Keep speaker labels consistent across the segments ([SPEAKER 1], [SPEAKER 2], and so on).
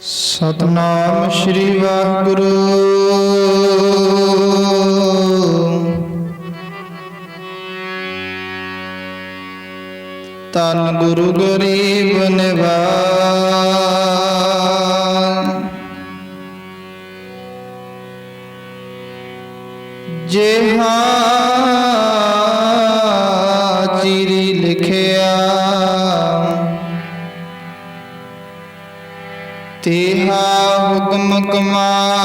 [SPEAKER 1] सतनाम श्री वाहिगुरु। तन गुरु गरीब निवाज, जेहा चिरी लिखिया तेहा हुक्म कमाहे।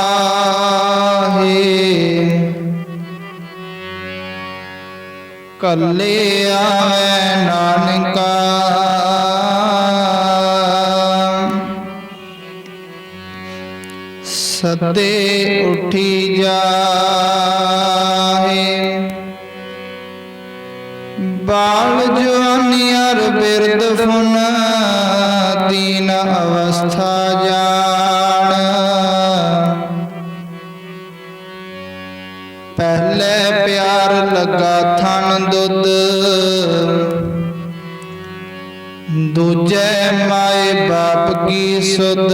[SPEAKER 1] कले आवे नानका सदे उठी जाहे। बाल जवानी अर बिरद फुन तीन अवस्था जान। पहले प्यार लगा थन दुध, दूजे माए बाप की सुध,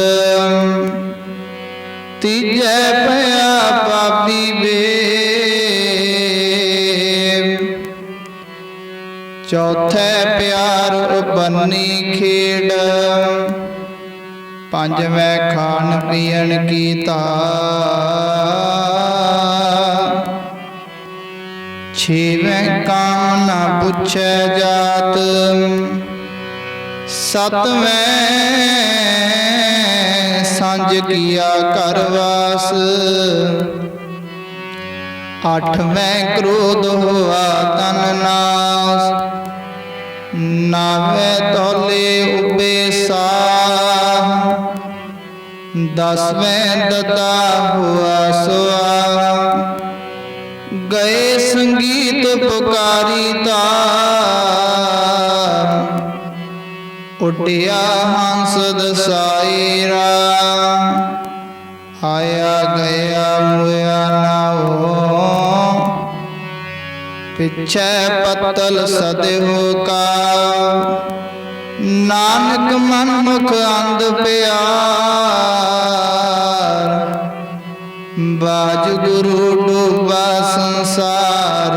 [SPEAKER 1] तीजे पया पापी बे, चौथे प्यार बन्नी खेड़, पंजवें खान पियन की तार, छेवें काम न पुछे जात, सतवें सांझ किया करवास, आठवें क्रोध हुआ तन नाश, नावे तौले उबे साह, दसवें दता हुआ सुआ, गए संगीत पुकारी तार, उठिया हंस दसाईरा, आया गया मुया ना हो, पिछे पत्तल सदेहो का, नानक मन मुख अंध प्यार, बाज गुरु डूबा संसार।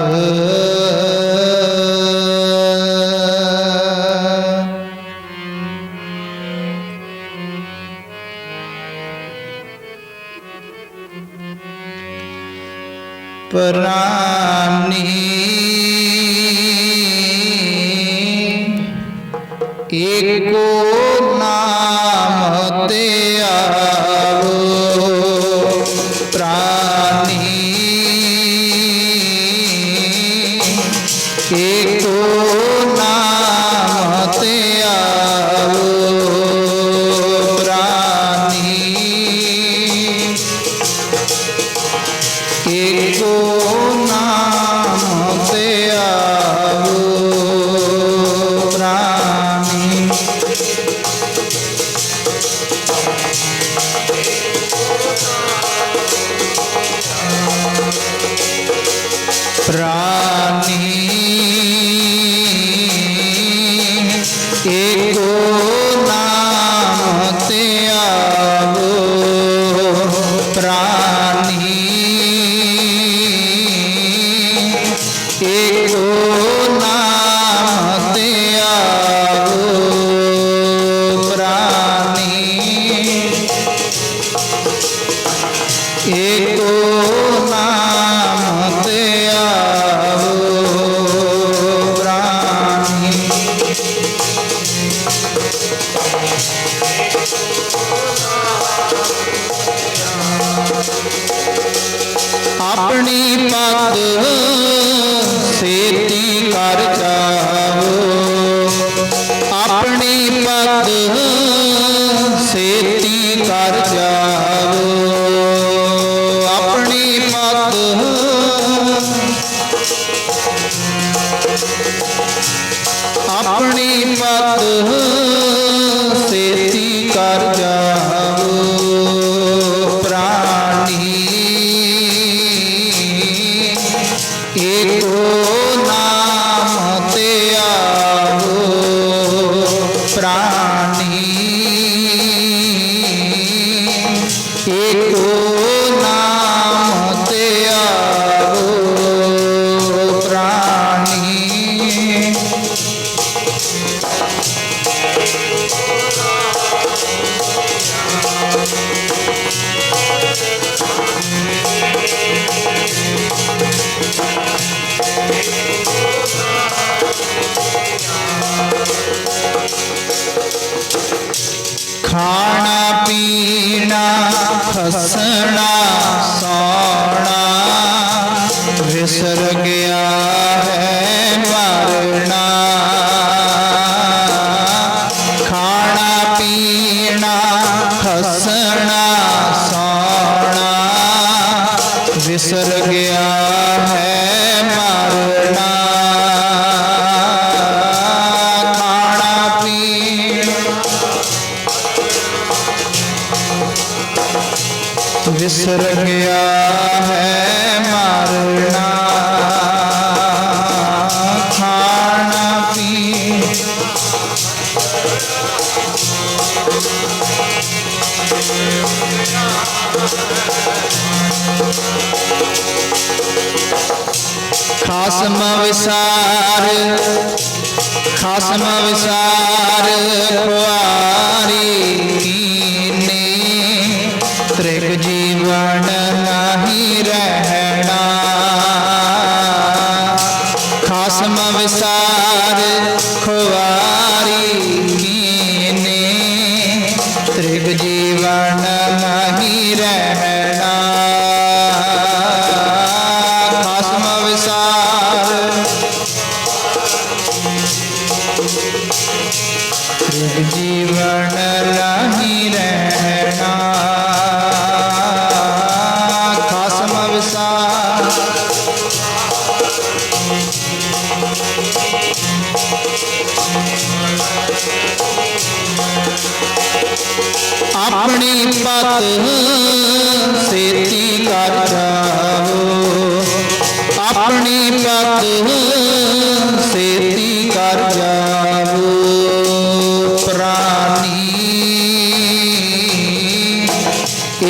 [SPEAKER 1] प्राणी एको नाम ते आवो, प्राणी एको नाम ते आवो, प्राणी एको नाम ते आवो, प्राणी प्राणी एको नाम ते आवो, प्राणी एको नाम ते आवो, प्राणी एको नाम ते आवो, प्राणी अपनी पग सेती कर जाओ, अपनी पग सेती कर जाओ, अपनी पग अपनी पग सेती कर जाओ, प्राणी एको ना एको नाम ते आवो प्राणी। खाना पीना फसना सोना विसर गया है मरना। खाना पीना फसना सोना विसर गया है मरना। खाना पीना विसर गया है मरना। खाना पीना खासम विसार खासम विसार खुआरी कीने त्रिग जीवन नहीं रहना। खासम विसार खुआरी कीने त्रिग जीवन नहीं रहना। खासम विसार त्रिग जीवन नहीं रहना। खासम विसार अपनी पत सेती कर जाओ। अपनी पत सेती कर जाओ प्राणी।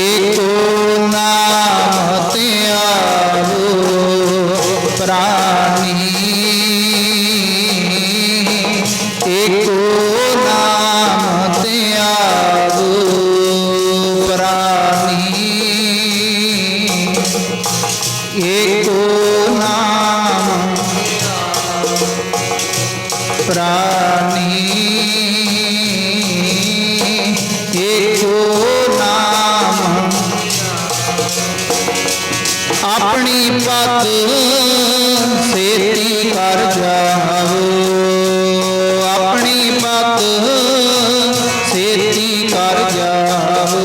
[SPEAKER 1] एको नाम ते आवो प्राणी। एको नाम ते आवो प्राणी। एको नाम प्राणी। एको नाम अपनी पत सेती कर जाओ। अपनी पत सेती कर जाओ।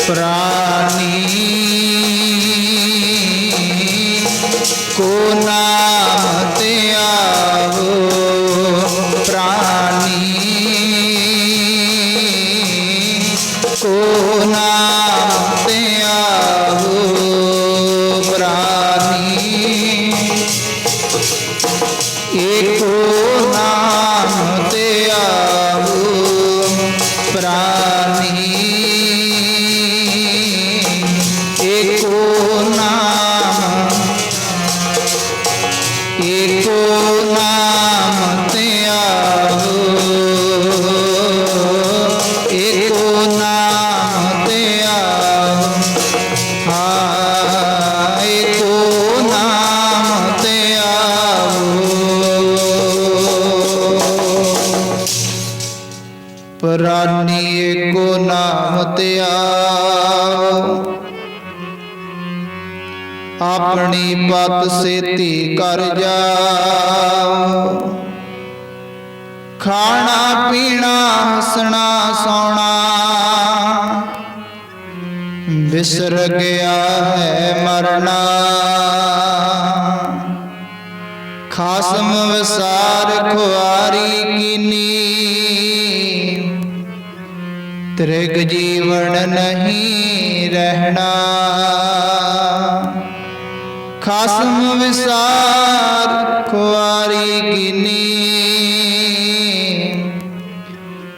[SPEAKER 1] प्राणी को नाम ते आवो प्राणी। को नाम ते आवो प्राणी। एको नाम ते आवो प्राणी। एको नाम ते आवो। एको नाम ते आवो। हाँ एको नाम ते आवो प्राणी। एको नाम ते आवो अपनी पत सेती कर जाओ। खाना पीना हंसना सोना बिसर गया है मरना। खासम विसार खुआरी कीनी त्रिग जीवन नहीं रहना। खसम विसार खुआरी गिनी,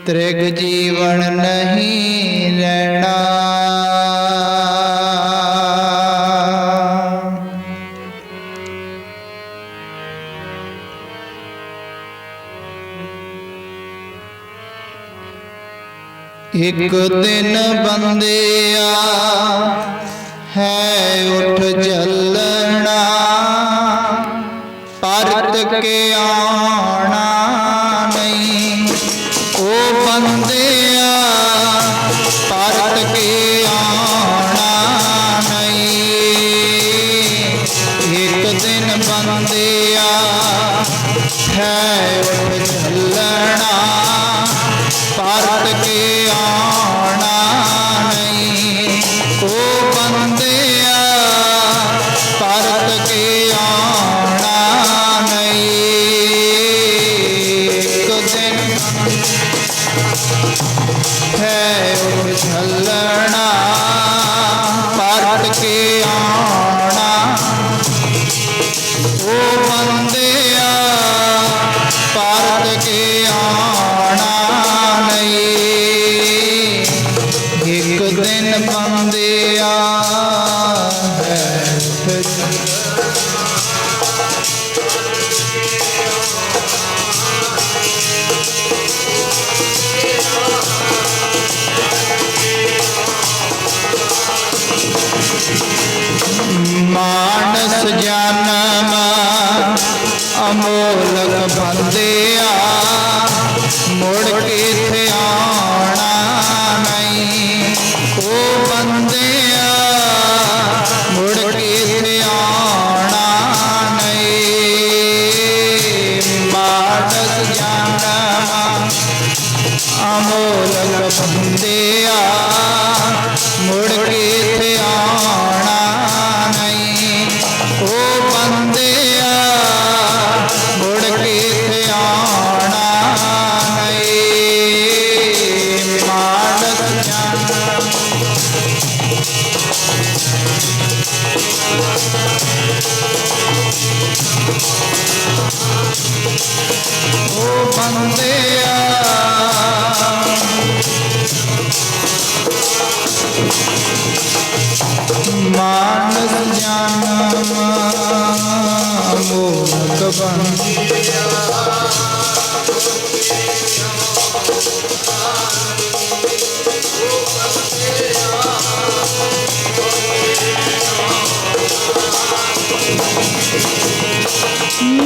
[SPEAKER 1] त्रिग जीवन नहीं रहना। एक दिन बंदिया है उठ जलना, परत के आना नहीं। ओ बंदिया परत के आना नहीं। एक दिन बंदिया है उठ जलना, परत के आना नहीं। ओ बंदिया परत के आना नहीं। एक दिन है उछलना, परत के आना। ओ बंदिया परत के आना नहीं। एक दिन बंदिया है मानस जन्म अमोलक बंदिया, मुड़ के थे आना नहीं। ओ बंदिया मुड़ के थे आना नहीं। मानस जन्म अमोलक बंदिया, मुड़ के थे आना नहीं। ओ बंदिया मुड़ के थे आना नहीं। मानस जन्म ओ बंदिया मानस जन्म अमोलक बंदिया,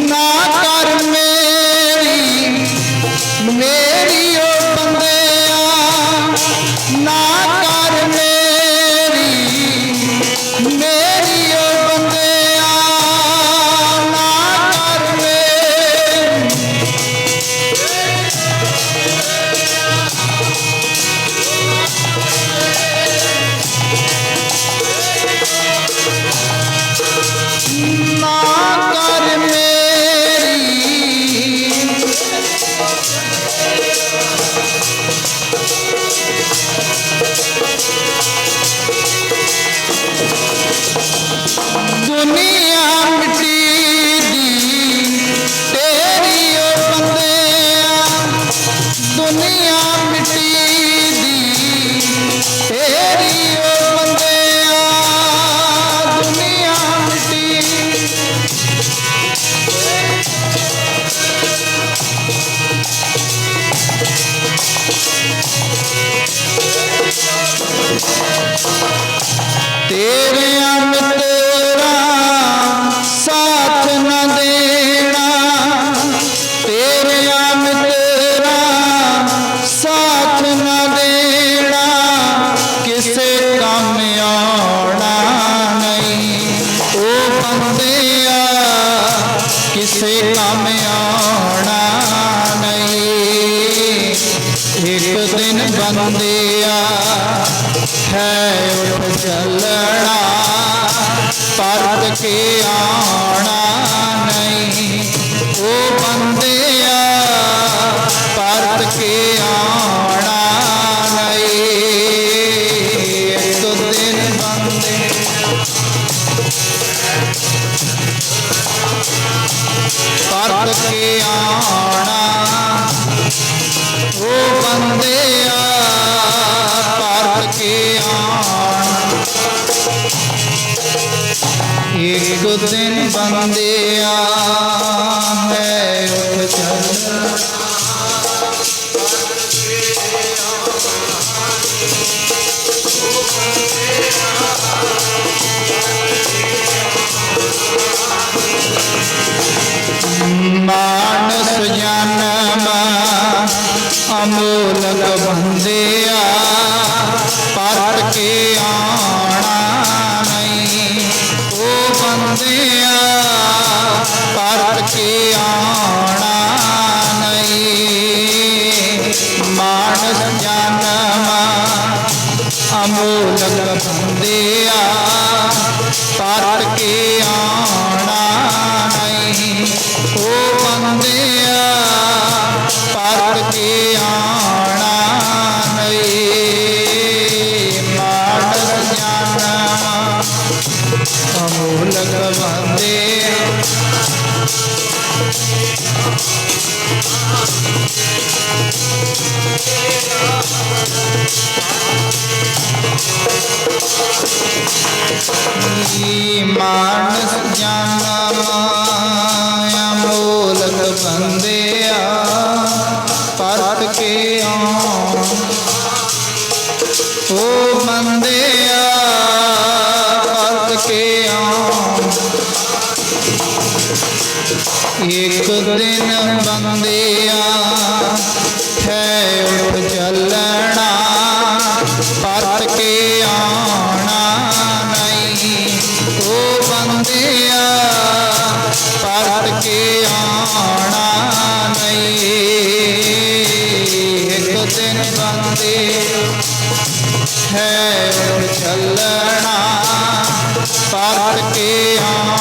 [SPEAKER 1] ना कर मेरी मेरी ओ बंदिया, ना कर मेरी मेरी ओ बंदिया, ना कर मेरी। ना कर मेरी दुनिया मिट्टी दी तेरी ओ बंदिया, दुनिया मिट्टी दी तेरी ओ बंदिया, दुनिया मिट्टी। तेरे मित्रा साथ न देना, तेरे मित्रा साथ न देना, किसे काम आना नहीं। ओ बंदिया किसे काम आना नहीं। एक दिन बंदिया है उठ चलना, परत के आना नहीं। ओ बंदिया परत के आना नहीं। एक दिन परत के आना ओ बंदिया परत के आना। एक दिन बंदिया है उठ चल मानस जन्म अमोलक बंदिया परत के आना नहीं ओ बंदिया परत के आना नहीं। मानस जन्म अमोलक बंदिया परत के आना नहीं ओ बंदिया परत के आना नहीं। मानस जन्म अमोलक बंदिया मानस जन्म अमोलक बंदिया परत के आना ओ बंदिया परत के आना। एक दिन बंदिया है उठ चलना परत के आना नहीं ओ बंदिया परत के आना नहीं। एक दिन बंदिया है उठ चलना परत के आना।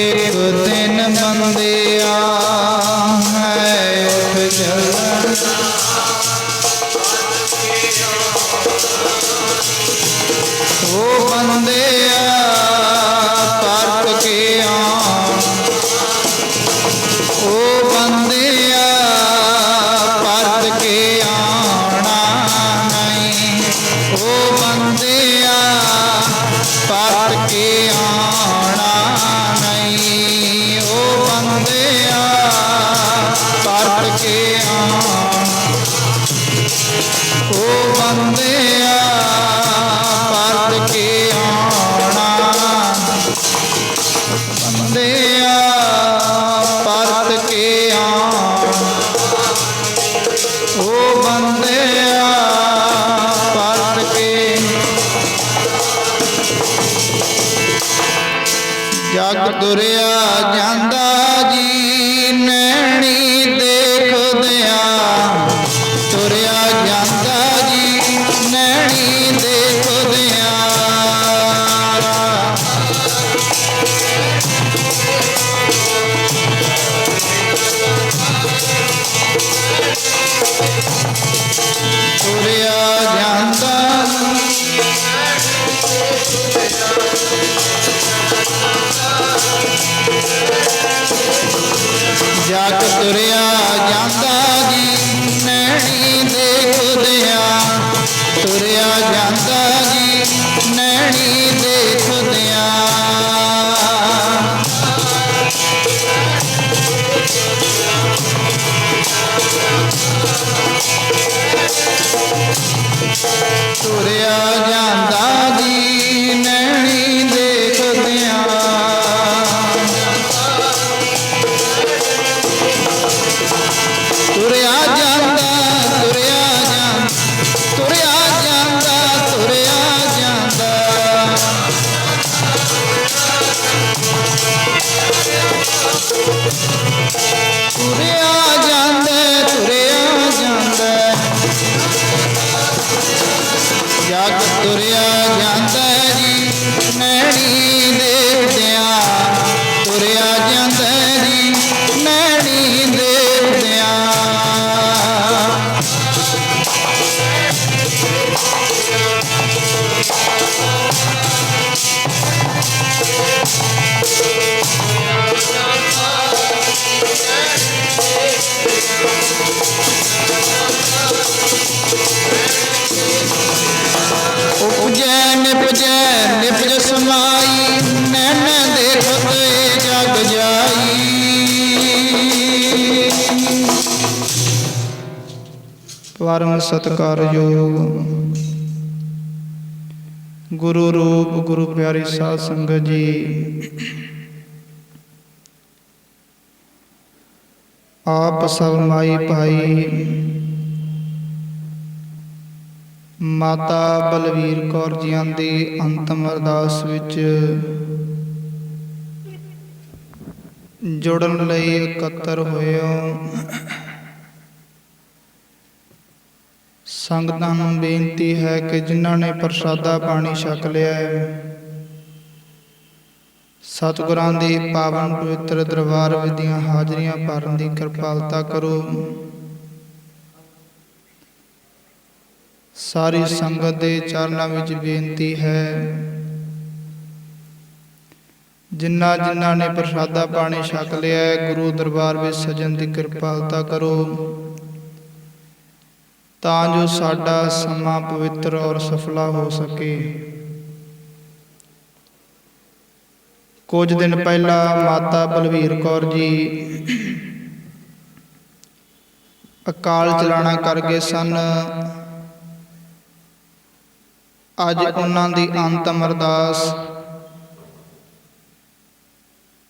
[SPEAKER 1] एक दिन बंदिया है उठ चलना ओ बंदिया परत के आना ओ बंदिया परत के आना नहीं ओ बंदिया परत के आना नहीं ओ बंदिया परत के आना ओ बंदिया परत के आना। बंदिया परत के आना ओ बंदिया परत के। जग तुरिया जांदा जी नैणी देखदिया तुरिया जांदा जी नैणी देखदिया। तुरिया जांदा जग तुरिया जांदा जी नैणी देखदिया तुरिया जांदा जी नैणी देखदिया। तुरिया जांदा जी नैणी देखदिया तुरिया जांदा तुरिया जांदा तुरिया जांदा तुरिया जांदा। तुरिया जांदा तुरिया जांदा जग तुरिया ਪਰਮ ਸਤਿਕਾਰਯੋਗ ਗੁਰੂ ਰੂਪ ਗੁਰੂ ਪਿਆਰੀ ਸਾਧ ਸੰਗਤ ਜੀ, ਆਪ ਸਭ ਮਾਈ ਭਾਈ ਮਾਤਾ ਬਲਵੀਰ ਕੌਰ ਜੀਆਂ ਦੀ ਅੰਤਮ ਅਰਦਾਸ ਵਿੱਚ ਜੁੜਨ ਲਈ ਇਕੱਤਰ ਹੋਏ ਹੋ। ਸੰਗਤਾਂ ਨੂੰ ਬੇਨਤੀ ਹੈ ਕਿ ਜਿਨ੍ਹਾਂ ਨੇ ਪ੍ਰਸ਼ਾਦਾ ਪਾਣੀ ਛਕ ਲਿਆ ਹੈ, ਸਤਿਗੁਰਾਂ ਦੇ ਪਾਵਨ ਪਵਿੱਤਰ ਦਰਬਾਰ ਵਿੱਚ ਦੀਆਂ ਹਾਜ਼ਰੀਆਂ ਭਰਨ ਦੀ ਕਿਰਪਾਲਤਾ ਕਰੋ। ਸਾਰੀ ਸੰਗਤ ਦੇ ਚਰਨਾਂ ਵਿੱਚ ਬੇਨਤੀ ਹੈ, ਜਿਨ੍ਹਾਂ ਨੇ ਪ੍ਰਸ਼ਾਦਾ ਪਾਣੀ ਛਕ ਲਿਆ ਹੈ, ਗੁਰੂ ਦਰਬਾਰ ਵਿੱਚ ਸਜਣ ਦੀ ਕਿਰਪਾਲਤਾ ਕਰੋ, ਤਾਂ ਜੋ ਸਾਡਾ ਸਮਾਂ ਪਵਿੱਤਰ ਔਰ ਸਫਲਾ ਹੋ ਸਕੇ। ਕੁਝ ਦਿਨ ਪਹਿਲਾਂ ਮਾਤਾ ਬਲਵੀਰ ਕੌਰ ਜੀ ਅਕਾਲ ਚਲਾਣਾ ਕਰ ਗਏ ਸਨ। ਅੱਜ ਉਹਨਾਂ ਦੀ ਅੰਤਮ ਅਰਦਾਸ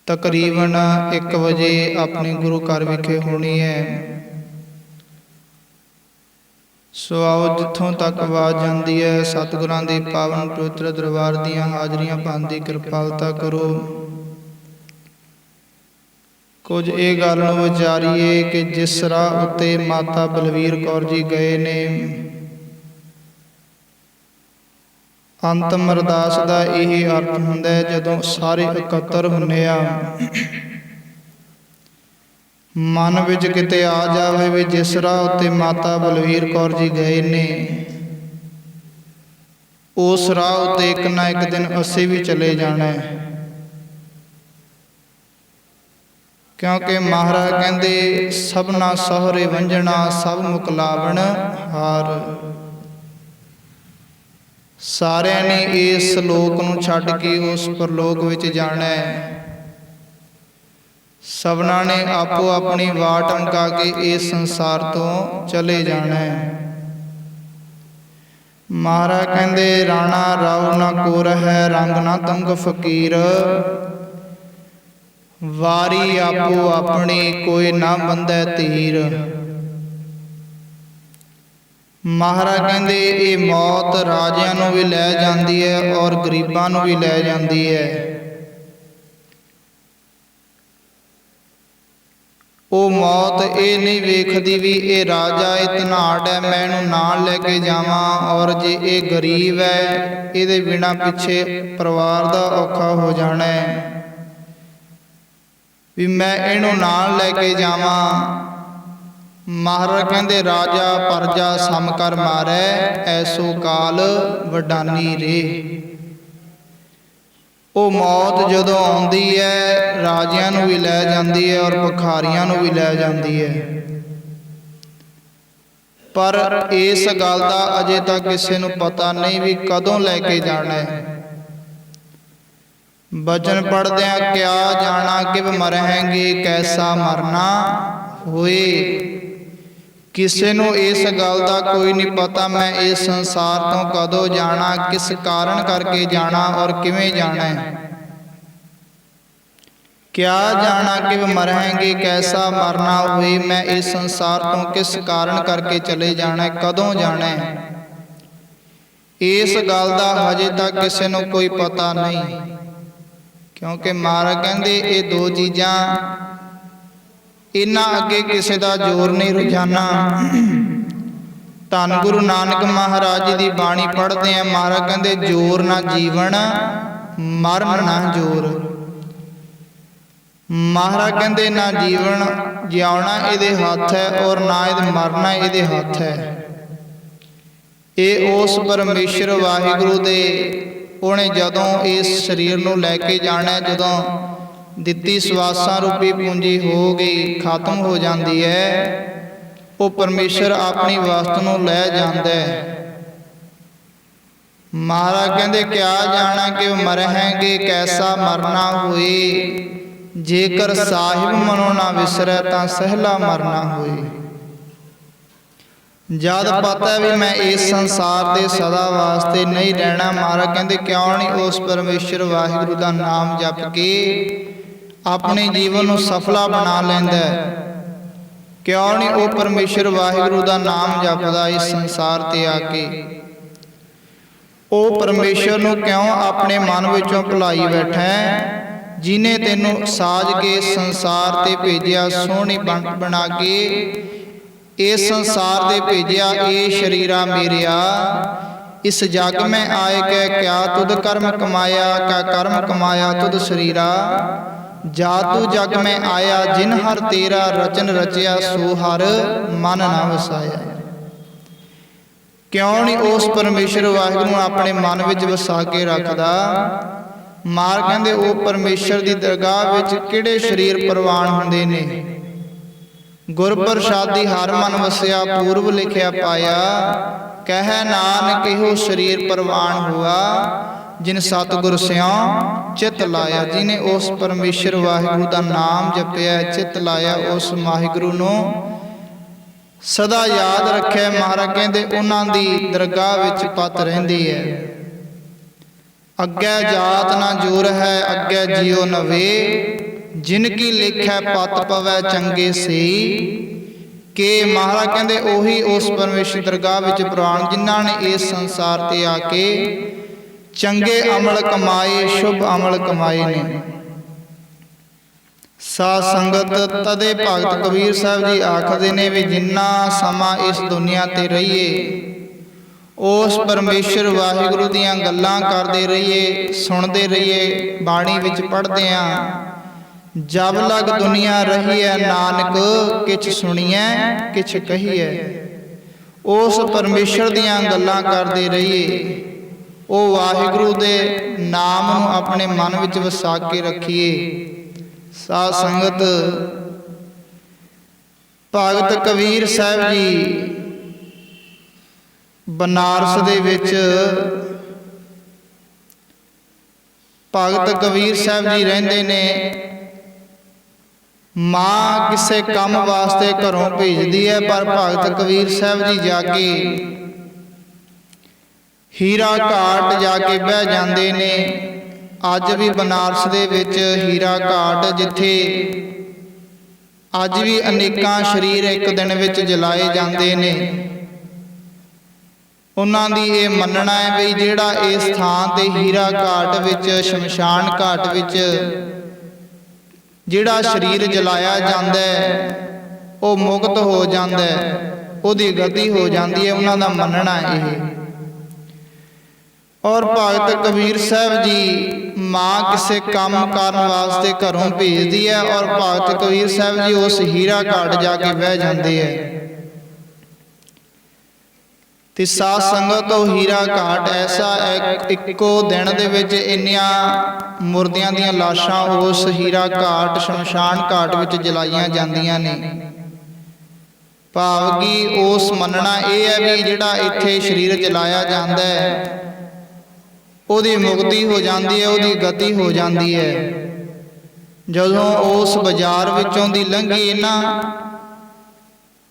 [SPEAKER 1] ਤਕਰੀਬਨ 1 ਵਜੇ ਆਪਣੇ ਗੁਰੂ ਘਰ ਵਿਖੇ ਹੋਣੀ ਹੈ। ਸੋ ਆਓ, ਜਿੱਥੋਂ ਤੱਕ ਆਵਾਜ਼ ਜਾਂਦੀ ਹੈ, ਸਤਿਗੁਰਾਂ ਦੇ ਪਾਵਨ ਪਵਿੱਤਰ ਦਰਬਾਰ ਦੀਆਂ ਹਾਜ਼ਰੀਆਂ ਭਰਨ ਦੀ ਕਿਰਪਾਲਤਾ ਕਰੋ। ਕੁਝ ਇਹ ਗੱਲ ਨੂੰ ਵਿਚਾਰੀਏ ਕਿ ਜਿਸ ਰਾਹ ਉੱਤੇ ਮਾਤਾ ਬਲਵੀਰ ਕੌਰ ਜੀ ਗਏ ਨੇ, ਅੰਤਮ ਅਰਦਾਸ ਦਾ ਇਹ ਅਰਥ ਹੁੰਦਾ ਹੈ, ਜਦੋਂ ਸਾਰੇ ਇਕੱਤਰ ਹੁੰਦੇ ਆ, ਮਨ ਵਿੱਚ ਕਿਤੇ ਆ ਜਾਵੇ ਵੀ ਜਿਸ ਰਾਹ ਉੱਤੇ ਮਾਤਾ ਬਲਵੀਰ ਕੌਰ ਜੀ ਗਏ ਨੇ, ਉਸ ਰਾਹ ਉੱਤੇ ਇੱਕ ਨਾ ਇੱਕ ਦਿਨ ਅਸੀਂ ਵੀ ਚਲੇ ਜਾਣਾ ਹੈ। ਕਿਉਂਕਿ ਮਹਾਰਾਜ ਕਹਿੰਦੇ, ਸਭਨਾ ਸਹੁਰੇ ਵੰਜਣਾ ਸਭ ਮੁਕਲਾਵਣ ਹਾਰ। ਸਾਰਿਆਂ ਨੇ ਇਸ ਲੋਕ ਨੂੰ ਛੱਡ ਕੇ ਉਸ ਪਰਲੋਕ ਵਿੱਚ ਜਾਣਾ ਹੈ। ਸਭਨਾਂ ਨੇ ਆਪੋ ਆਪਣੀ ਵਾਟ ਅੰਕਾ ਕੇ ਇਸ ਸੰਸਾਰ ਤੋਂ ਚਲੇ ਜਾਣਾ ਹੈ। ਮਹਾਰਾਜ ਕਹਿੰਦੇ, ਰਾਣਾ ਰਾਉ ਨਾ ਕੋ ਰਹਿ ਰੰਗ ਨਾ ਤੰਗ ਫਕੀਰ, ਵਾਰੀ ਆਪੋ ਆਪਣੀ ਕੋਈ ਨਾ ਬੰਧੈ ਧੀਰ। ਮਹਾਰਾਜ ਕਹਿੰਦੇ, ਇਹ ਮੌਤ ਰਾਜਿਆਂ ਨੂੰ ਵੀ ਲੈ ਜਾਂਦੀ ਹੈ ਔਰ ਗਰੀਬਾਂ ਨੂੰ ਵੀ ਲੈ ਜਾਂਦੀ ਹੈ। ਉਹ ਮੌਤ ਇਹ ਨਹੀਂ ਵੇਖਦੀ ਵੀ ਇਹ ਰਾਜਾ ਇਹ ਧਨਾਢ ਹੈ, ਮੈਂ ਇਹਨੂੰ ਨਾਲ ਲੈ ਕੇ ਜਾਵਾਂ, ਔਰ ਜੇ ਇਹ ਗਰੀਬ ਹੈ, ਇਹਦੇ ਬਿਨਾਂ ਪਿੱਛੇ ਪਰਿਵਾਰ ਦਾ ਔਖਾ ਹੋ ਜਾਣਾ ਹੈ, ਵੀ ਮੈਂ ਇਹਨੂੰ ਨਾਲ ਲੈ ਕੇ ਜਾਵਾਂ। ਮਹਾਰਾਜ ਕਹਿੰਦੇ, ਰਾਜਾ ਪਰਜਾ ਸਮ ਕਰ ਮਾਰੈ, ਐਸੋ ਕਾਲ ਵਡਾਨੀ ਰੇ। ਉਹ ਮੌਤ ਜਦੋਂ ਆਉਂਦੀ ਹੈ, ਰਾਜਿਆਂ ਨੂੰ ਵੀ ਲੈ ਜਾਂਦੀ ਹੈ ਔਰ ਭਿਖਾਰੀਆਂ ਨੂੰ ਵੀ ਲੈ ਜਾਂਦੀ ਹੈ। ਪਰ ਇਸ ਗੱਲ ਦਾ ਅਜੇ ਤੱਕ ਕਿਸੇ ਨੂੰ ਪਤਾ ਨਹੀਂ ਵੀ ਕਦੋਂ ਲੈ ਕੇ ਜਾਣਾ ਹੈ। ਬਚਨ ਪੜ੍ਹਦਿਆਂ ਕਿਆ ਜਾਣਾ ਕਿ ਮਰਹਿੰਗੇ ਕੈਸਾ ਮਰਨਾ ਹੋਏ। ਕਿਸੇ ਨੂੰ ਇਸ ਗੱਲ ਦਾ ਕੋਈ ਨਹੀਂ ਪਤਾ ਮੈਂ ਇਸ ਸੰਸਾਰ ਤੋਂ ਕਦੋਂ ਜਾਣਾ, ਕਿਸ ਕਾਰਨ ਕਰਕੇ ਜਾਣਾ ਔਰ ਕਿਵੇਂ ਜਾਣਾ ਹੈ। ਕਿਆ ਜਾਣਾ ਕਿ ਮਰਹਿੰਗੇ ਕੈਸਾ ਮਰਨਾ ਹੋਏ, ਮੈਂ ਇਸ ਸੰਸਾਰ ਤੋਂ ਕਿਸ ਕਾਰਨ ਕਰਕੇ ਚਲੇ ਜਾਣਾ, ਕਦੋਂ ਜਾਣਾ ਹੈ। ਇਸ ਗੱਲ ਦਾ ਹਜੇ ਤੱਕ ਕਿਸੇ ਨੂੰ ਕੋਈ ਪਤਾ ਨਹੀਂ, ਕਿਉਂਕਿ ਮਹਾਰਾਜ ਕਹਿੰਦੇ ਇਹ ਦੋ ਚੀਜ਼ਾਂ, ਇਹਨਾਂ ਅੱਗੇ ਕਿਸੇ ਦਾ ਜ਼ੋਰ ਨਹੀਂ ਰੋਜ਼ਾਨਾ। ਧੰਨ ਗੁਰੂ ਨਾਨਕ ਮਹਾਰਾਜ ਜੀ ਦੀ ਬਾਣੀ ਪੜ੍ਹਦੇ ਆ, ਮਹਾਰਾਜ ਕਹਿੰਦੇ ਜ਼ੋਰ ਨਾ ਜੀਵਨ ਮਰਨ ਨਾ ਜ਼ੋਰ। ਮਹਾਰਾਜ ਕਹਿੰਦੇ ਨਾ ਜੀਵਨ ਜਿਉਣਾ ਇਹਦੇ ਹੱਥ ਹੈ ਔਰ ਨਾ ਇਹਦੇ ਮਰਨਾ ਇਹਦੇ ਹੱਥ ਹੈ। ਇਹ ਉਸ ਪਰਮੇਸ਼ਰ ਵਾਹਿਗੁਰੂ ਦੇ, ਉਹਨੇ ਜਦੋਂ ਇਸ ਸਰੀਰ ਨੂੰ ਲੈ ਕੇ ਜਾਣਾ, ਜਦੋਂ ਦਿੱਤੀ ਸਵਾਸਾਂ ਰੂਪੀ ਪੂੰਜੀ ਹੋ ਗਈ, ਖਤਮ ਹੋ ਜਾਂਦੀ ਹੈ, ਉਹ ਪਰਮੇਸ਼ਰ ਆਪਣੀ ਵਸਤ ਨੂੰ ਲੈ ਜਾਂਦਾ ਹੈ। ਮਹਾਰਾਜ ਕਹਿੰਦੇ ਕਿਆ ਜਾਣਾ ਕਿ ਮਰਹਿੰਗੇ ਕੈਸਾ ਮਰਨਾ ਹੋਏ, ਜੇਕਰ ਸਾਹਿਬ ਮਨੋਂ ਨਾ ਵਿਸਰੈ ਤਾਂ ਸਹਿਲਾ ਮਰਨਾ ਹੋਏ। ਜਦ ਪਤਾ ਵੀ ਮੈਂ ਇਸ ਸੰਸਾਰ ਦੇ ਸਦਾ ਵਾਸਤੇ ਨਹੀਂ ਰਹਿਣਾ, ਮਹਾਰਾਜ ਕਹਿੰਦੇ ਕਿਉਂ ਨਹੀਂ ਉਸ ਪਰਮੇਸ਼ਰ ਵਾਹਿਗੁਰੂ ਦਾ ਨਾਮ ਜਪ ਕੇ ਆਪਣੇ ਜੀਵਨ ਨੂੰ ਸਫਲਾ ਬਣਾ ਲੈਂਦਾ? ਕਿਉਂ ਨਹੀਂ ਉਹ ਪਰਮੇਸ਼ਰ ਵਾਹਿਗੁਰੂ ਦਾ ਨਾਮ ਜਪਦਾ ਇਸ ਸੰਸਾਰ ਤੇ ਆ ਕੇ? ਉਹ ਪਰਮੇਸ਼ਰ ਨੂੰ ਕਿਉਂ ਆਪਣੇ ਮਨ ਵਿੱਚੋਂ ਭੁਲਾਈ ਬੈਠਾ, ਜਿਹਨੇ ਤੈਨੂੰ ਸਾਜ ਕੇ ਸੰਸਾਰ ਤੇ ਭੇਜਿਆ, ਸੋਹਣੀ ਬਣਾ ਕੇ ਇਸ ਸੰਸਾਰ ਦੇ ਭੇਜਿਆ। ਇਹ ਸ਼ਰੀਰਾ ਮੇਰਿਆ ਇਸ ਜਗ ਮੈਂ ਆਏ ਕੈ, ਕਿਆ ਤੁਧ ਕਰਮ ਕਮਾਇਆ, ਕਾ ਕਰਮ ਕਮਾਇਆ ਤੁਧ ਸ਼ਰੀਰਾ। ਜਾ ਤੂੰ ਜਗ ਮੈਂ ਆਇਆ, ਜਿਨ ਹਰ ਤੇਰਾ ਰਚਨ ਰਚਿਆ, ਸੋ ਹਰ ਮਨ ਨਾ ਵਸਾਇਆ। ਕਿਉਂ ਨਹੀਂ ਉਸ ਪਰਮੇਸ਼ਰ ਵਾਹਿਗੁਰੂ ਨੂੰ ਆਪਣੇ ਮਨ ਵਿੱਚ ਵਸਾ ਕੇ ਰੱਖਦਾ? ਮਾਰ ਕਹਿੰਦੇ ਉਹ ਪਰਮੇਸ਼ਰ ਦੀ ਦਰਗਾਹ ਵਿੱਚ ਕਿਹੜੇ ਸਰੀਰ ਪ੍ਰਵਾਨ ਹੁੰਦੇ ਨੇ? ਗੁਰ ਪ੍ਰਸਾਦੀ ਹਰ ਮਨ ਵਸਿਆ, ਪੂਰਬ ਲਿਖਿਆ ਪਾਇਆ, ਕਹਿ ਨਾਨਕ ਇਹੋ ਸਰੀਰ ਪ੍ਰਵਾਨ ਹੁਆ, ਜਿਨ ਸਤਿਗੁਰ ਸਿਉ ਚਿਤ ਲਾਇਆ। ਜਿਹਨੇ ਉਸ ਪਰਮੇਸ਼ਰ ਵਾਹਿਗੁਰੂ ਦਾ ਨਾਮ ਜਪਿਆ, ਚਿਤ ਲਾਇਆ, ਉਸ ਵਾਹਿਗੁਰੂ ਨੂੰ ਸਦਾ ਯਾਦ ਰੱਖਿਆ, ਮਹਾਰਾਜ ਕਹਿੰਦੇ ਉਹਨਾਂ ਦੀ ਦਰਗਾਹ ਵਿੱਚ ਪਤ ਰਹਿੰਦੀ ਹੈ। ਅੱਗੇ ਜਾਤ ਨਾ ਜੋਰ ਹੈ, ਅੱਗੇ ਜਿਉ ਨਵੇ, ਜਿਨ ਕੀ ਲਿਖੈ ਪਤ ਪਵੈ ਚੰਗੇ ਸਈ। ਕਿ ਮਹਾਰਾਜ ਕਹਿੰਦੇ ਉਹੀ ਉਸ ਪਰਮੇਸ਼ਰ ਦਰਗਾਹ ਵਿੱਚ ਪ੍ਰਵਾਨ, ਜਿਨ੍ਹਾਂ ਨੇ ਇਸ ਸੰਸਾਰ ਤੇ ਆ ਕੇ ਚੰਗੇ ਅਮਲ ਕਮਾਏ, ਸ਼ੁਭ ਅਮਲ ਕਮਾਏ ਨੇ। ਸਾਧ ਸੰਗਤ ਤਦੇ ਭਗਤ ਕਬੀਰ ਸਾਹਿਬ ਜੀ ਆਖਦੇ ਨੇ ਵੀ ਜਿੰਨਾ ਸਮਾਂ ਇਸ ਦੁਨੀਆ ਤੇ ਰਹੀਏ, ਉਸ ਪਰਮੇਸ਼ਰ ਵਾਹਿਗੁਰੂ ਦੀਆਂ ਗੱਲਾਂ ਕਰਦੇ ਰਹੀਏ, ਸੁਣਦੇ ਰਹੀਏ, ਬਾਣੀ ਵਿੱਚ ਪੜ੍ਹਦੇ ਆਂ। ਜਬ ਲਗ ਦੁਨੀਆ ਰਹੀਐ, ਨਾਨਕ ਕਿਛ ਸੁਣੀਐ ਕਿਛ ਕਹੀਐ। ਉਸ ਪਰਮੇਸ਼ਰ ਦੀਆਂ ਗੱਲਾਂ ਕਰਦੇ ਰਹੀਏ, ਉਹ ਵਾਹਿਗੁਰੂ ਦੇ ਨਾਮ ਨੂੰ ਆਪਣੇ ਮਨ ਵਿੱਚ ਵਸਾ ਕੇ ਰੱਖੀਏ। ਸਾਧ ਸੰਗਤ, ਭਗਤ ਕਬੀਰ ਸਾਹਿਬ ਜੀ ਬਨਾਰਸ ਦੇ ਵਿੱਚ, ਭਗਤ ਕਬੀਰ ਸਾਹਿਬ ਜੀ ਰਹਿੰਦੇ ਨੇ। ਮਾਂ ਕਿਸੇ ਕੰਮ ਵਾਸਤੇ ਘਰੋਂ ਭੇਜਦੀ ਹੈ, ਪਰ ਭਗਤ ਕਬੀਰ ਸਾਹਿਬ ਜੀ ਜਾ ਕੇ ਹੀਰਾ ਘਾਟ ਜਾ ਕੇ ਬਹਿ ਜਾਂਦੇ ਨੇ। ਅੱਜ ਵੀ ਬਨਾਰਸ ਦੇ ਵਿੱਚ ਹੀਰਾ ਘਾਟ, ਜਿੱਥੇ ਅੱਜ ਵੀ ਅਨੇਕਾਂ ਸਰੀਰ ਇੱਕ ਦਿਨ ਵਿੱਚ ਜਲਾਏ ਜਾਂਦੇ ਨੇ। ਉਹਨਾਂ ਦੀ ਇਹ ਮੰਨਣਾ ਹੈ ਵੀ ਜਿਹੜਾ ਇਸ ਥਾਂ ਤੇ ਹੀਰਾ ਘਾਟ ਵਿੱਚ, ਸ਼ਮਸ਼ਾਨ ਘਾਟ ਵਿੱਚ ਜਿਹੜਾ ਸਰੀਰ ਜਲਾਇਆ ਜਾਂਦਾ ਉਹ ਮੁਕਤ ਹੋ ਜਾਂਦਾ, ਉਹਦੀ ਗਤੀ ਹੋ ਜਾਂਦੀ ਹੈ। ਉਹਨਾਂ ਦਾ ਮੰਨਣਾ ਇਹ। ਔਰ ਭਗਤ ਕਬੀਰ ਸਾਹਿਬ ਜੀ ਮਾਂ ਕਿਸੇ ਕੰਮ ਕਰਨ ਵਾਸਤੇ ਘਰੋਂ ਭੇਜਦੀ ਹੈ, ਔਰ ਭਗਤ ਕਬੀਰ ਸਾਹਿਬ ਜੀ ਉਸ ਹੀਰਾ ਘਾਟ ਜਾ ਕੇ ਬਹਿ ਜਾਂਦੇ ਹੈ। ਤੇ ਸਾਧ ਸੰਗਤ, ਉਹ ਹੀਰਾ ਘਾਟ ਐਸਾ ਇੱਕੋ ਦਿਨ ਦੇ ਵਿੱਚ ਇੰਨੀਆਂ ਮੁਰਦਿਆਂ ਦੀਆਂ ਲਾਸ਼ਾਂ ਉਸ ਹੀਰਾ ਘਾਟ, ਸ਼ਮਸ਼ਾਨ ਘਾਟ ਵਿੱਚ ਜਲਾਈਆਂ ਜਾਂਦੀਆਂ ਨੇ। ਭਾਵ ਕਿ ਉਸ ਮੰਨਣਾ ਇਹ ਹੈ ਵੀ ਜਿਹੜਾ ਇੱਥੇ ਸਰੀਰ ਜਲਾਇਆ ਜਾਂਦਾ ਹੈ, ਉਹਦੀ ਮੁਕਤੀ ਹੋ ਜਾਂਦੀ ਹੈ, ਉਹਦੀ ਗਤੀ ਹੋ ਜਾਂਦੀ ਹੈ। ਜਦੋਂ ਉਸ ਬਾਜ਼ਾਰ ਵਿੱਚੋਂ ਦੀ ਲੰਘੀ ਨਾ,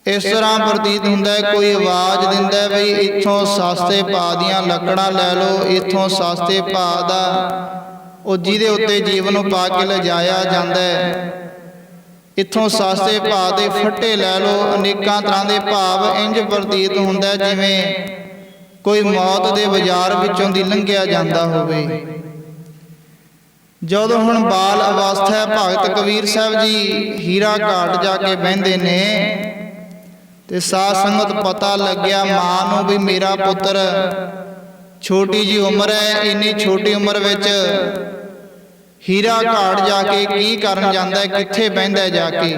[SPEAKER 1] ਇਸ ਤਰ੍ਹਾਂ ਪ੍ਰਤੀਤ ਹੁੰਦਾ ਹੈ ਕੋਈ ਆਵਾਜ਼ ਦਿੰਦਾ ਬਈ ਇੱਥੋਂ ਸਸਤੇ ਭਾਅ ਦੀਆਂ ਲੱਕੜਾਂ ਲੈ ਲਓ, ਇੱਥੋਂ ਸਸਤੇ ਭਾਅ ਦਾ ਉਹ ਜਿਹਦੇ ਉੱਤੇ ਜੀਵਨ ਨੂੰ ਪਾ ਕੇ ਲਿਜਾਇਆ ਜਾਂਦਾ ਹੈ, ਇੱਥੋਂ ਸਸਤੇ ਭਾਅ ਦੇ ਫੱਟੇ ਲੈ ਲਓ। ਅਨੇਕਾਂ ਤਰ੍ਹਾਂ ਦੇ ਭਾਵ ਇੰਜ ਪ੍ਰਤੀਤ ਹੁੰਦਾ ਜਿਵੇਂ ਕੋਈ ਮੌਤ ਦੇ ਬਾਜ਼ਾਰ ਵਿੱਚੋਂ ਦੀ ਲੰਘਿਆ ਜਾਂਦਾ ਹੋਵੇ। ਜਦੋਂ ਹੁਣ ਬਾਲ ਅਵਸਥਾ, ਭਗਤ ਕਬੀਰ ਸਾਹਿਬ ਜੀ ਹੀਰਾ ਘਾਟ ਜਾ ਕੇ ਬਹਿੰਦੇ ਨੇ, ਤੇ ਸਾਧ ਸੰਗਤ ਪਤਾ ਲੱਗਿਆ ਮਾਂ ਨੂੰ ਵੀ ਮੇਰਾ ਪੁੱਤਰ ਛੋਟੀ ਜੀ ਉਮਰ ਹੈ, ਇੰਨੀ ਛੋਟੀ ਉਮਰ ਵਿੱਚ ਹੀਰਾ ਘਾਟ ਜਾ ਕੇ ਕੀ ਕਰਨ ਜਾਂਦਾ, ਕਿੱਥੇ ਬਹਿੰਦਾ ਜਾ ਕੇ,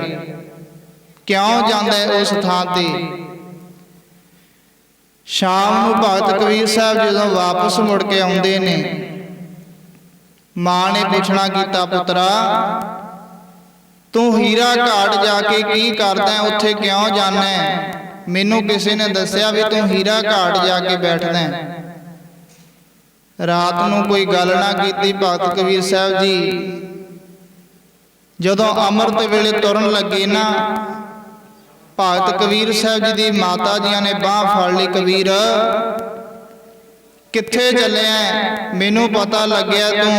[SPEAKER 1] ਕਿਉਂ ਜਾਂਦਾ ਉਸ ਥਾਂ ਤੇ। ਸ਼ਾਮ ਨੂੰ ਭਗਤ ਕਬੀਰ ਸਾਹਿਬ ਜਦੋਂ ਵਾਪਸ ਮੁੜ ਕੇ ਆਉਂਦੇ ਨੇ, ਮਾਂ ਨੇ ਪੁੱਛਣਾ ਕੀਤਾ, ਪੁੱਤਰਾ ਤੂੰ ਹੀਰਾ ਘਾਟ ਜਾ ਕੇ ਕੀ ਕਰਦਾ, ਉੱਥੇ ਕਿਉਂ ਜਾਣਾ? ਮੈਨੂੰ ਕਿਸੇ ਨੇ ਦੱਸਿਆ ਵੀ ਤੂੰ ਹੀਰਾ ਘਾਟ ਜਾ ਕੇ ਬੈਠਦਾ। ਰਾਤ ਨੂੰ ਕੋਈ ਗੱਲ ਨਾ ਕੀਤੀ। ਭਗਤ ਕਬੀਰ ਸਾਹਿਬ ਜੀ ਜਦੋਂ ਅੰਮ੍ਰਿਤ ਵੇਲੇ ਤੁਰਨ ਲੱਗੇ ਨਾ, ਭਗਤ ਕਬੀਰ ਸਾਹਿਬ ਜੀ ਦੀ ਮਾਤਾ ਜੀਆਂ ਨੇ ਬਾਂਹ ਫੜ ਲਈ, ਕਬੀਰ ਕਿੱਥੇ ਚੱਲਿਆ? ਮੈਨੂੰ ਪਤਾ ਲੱਗਿਆ ਤੂੰ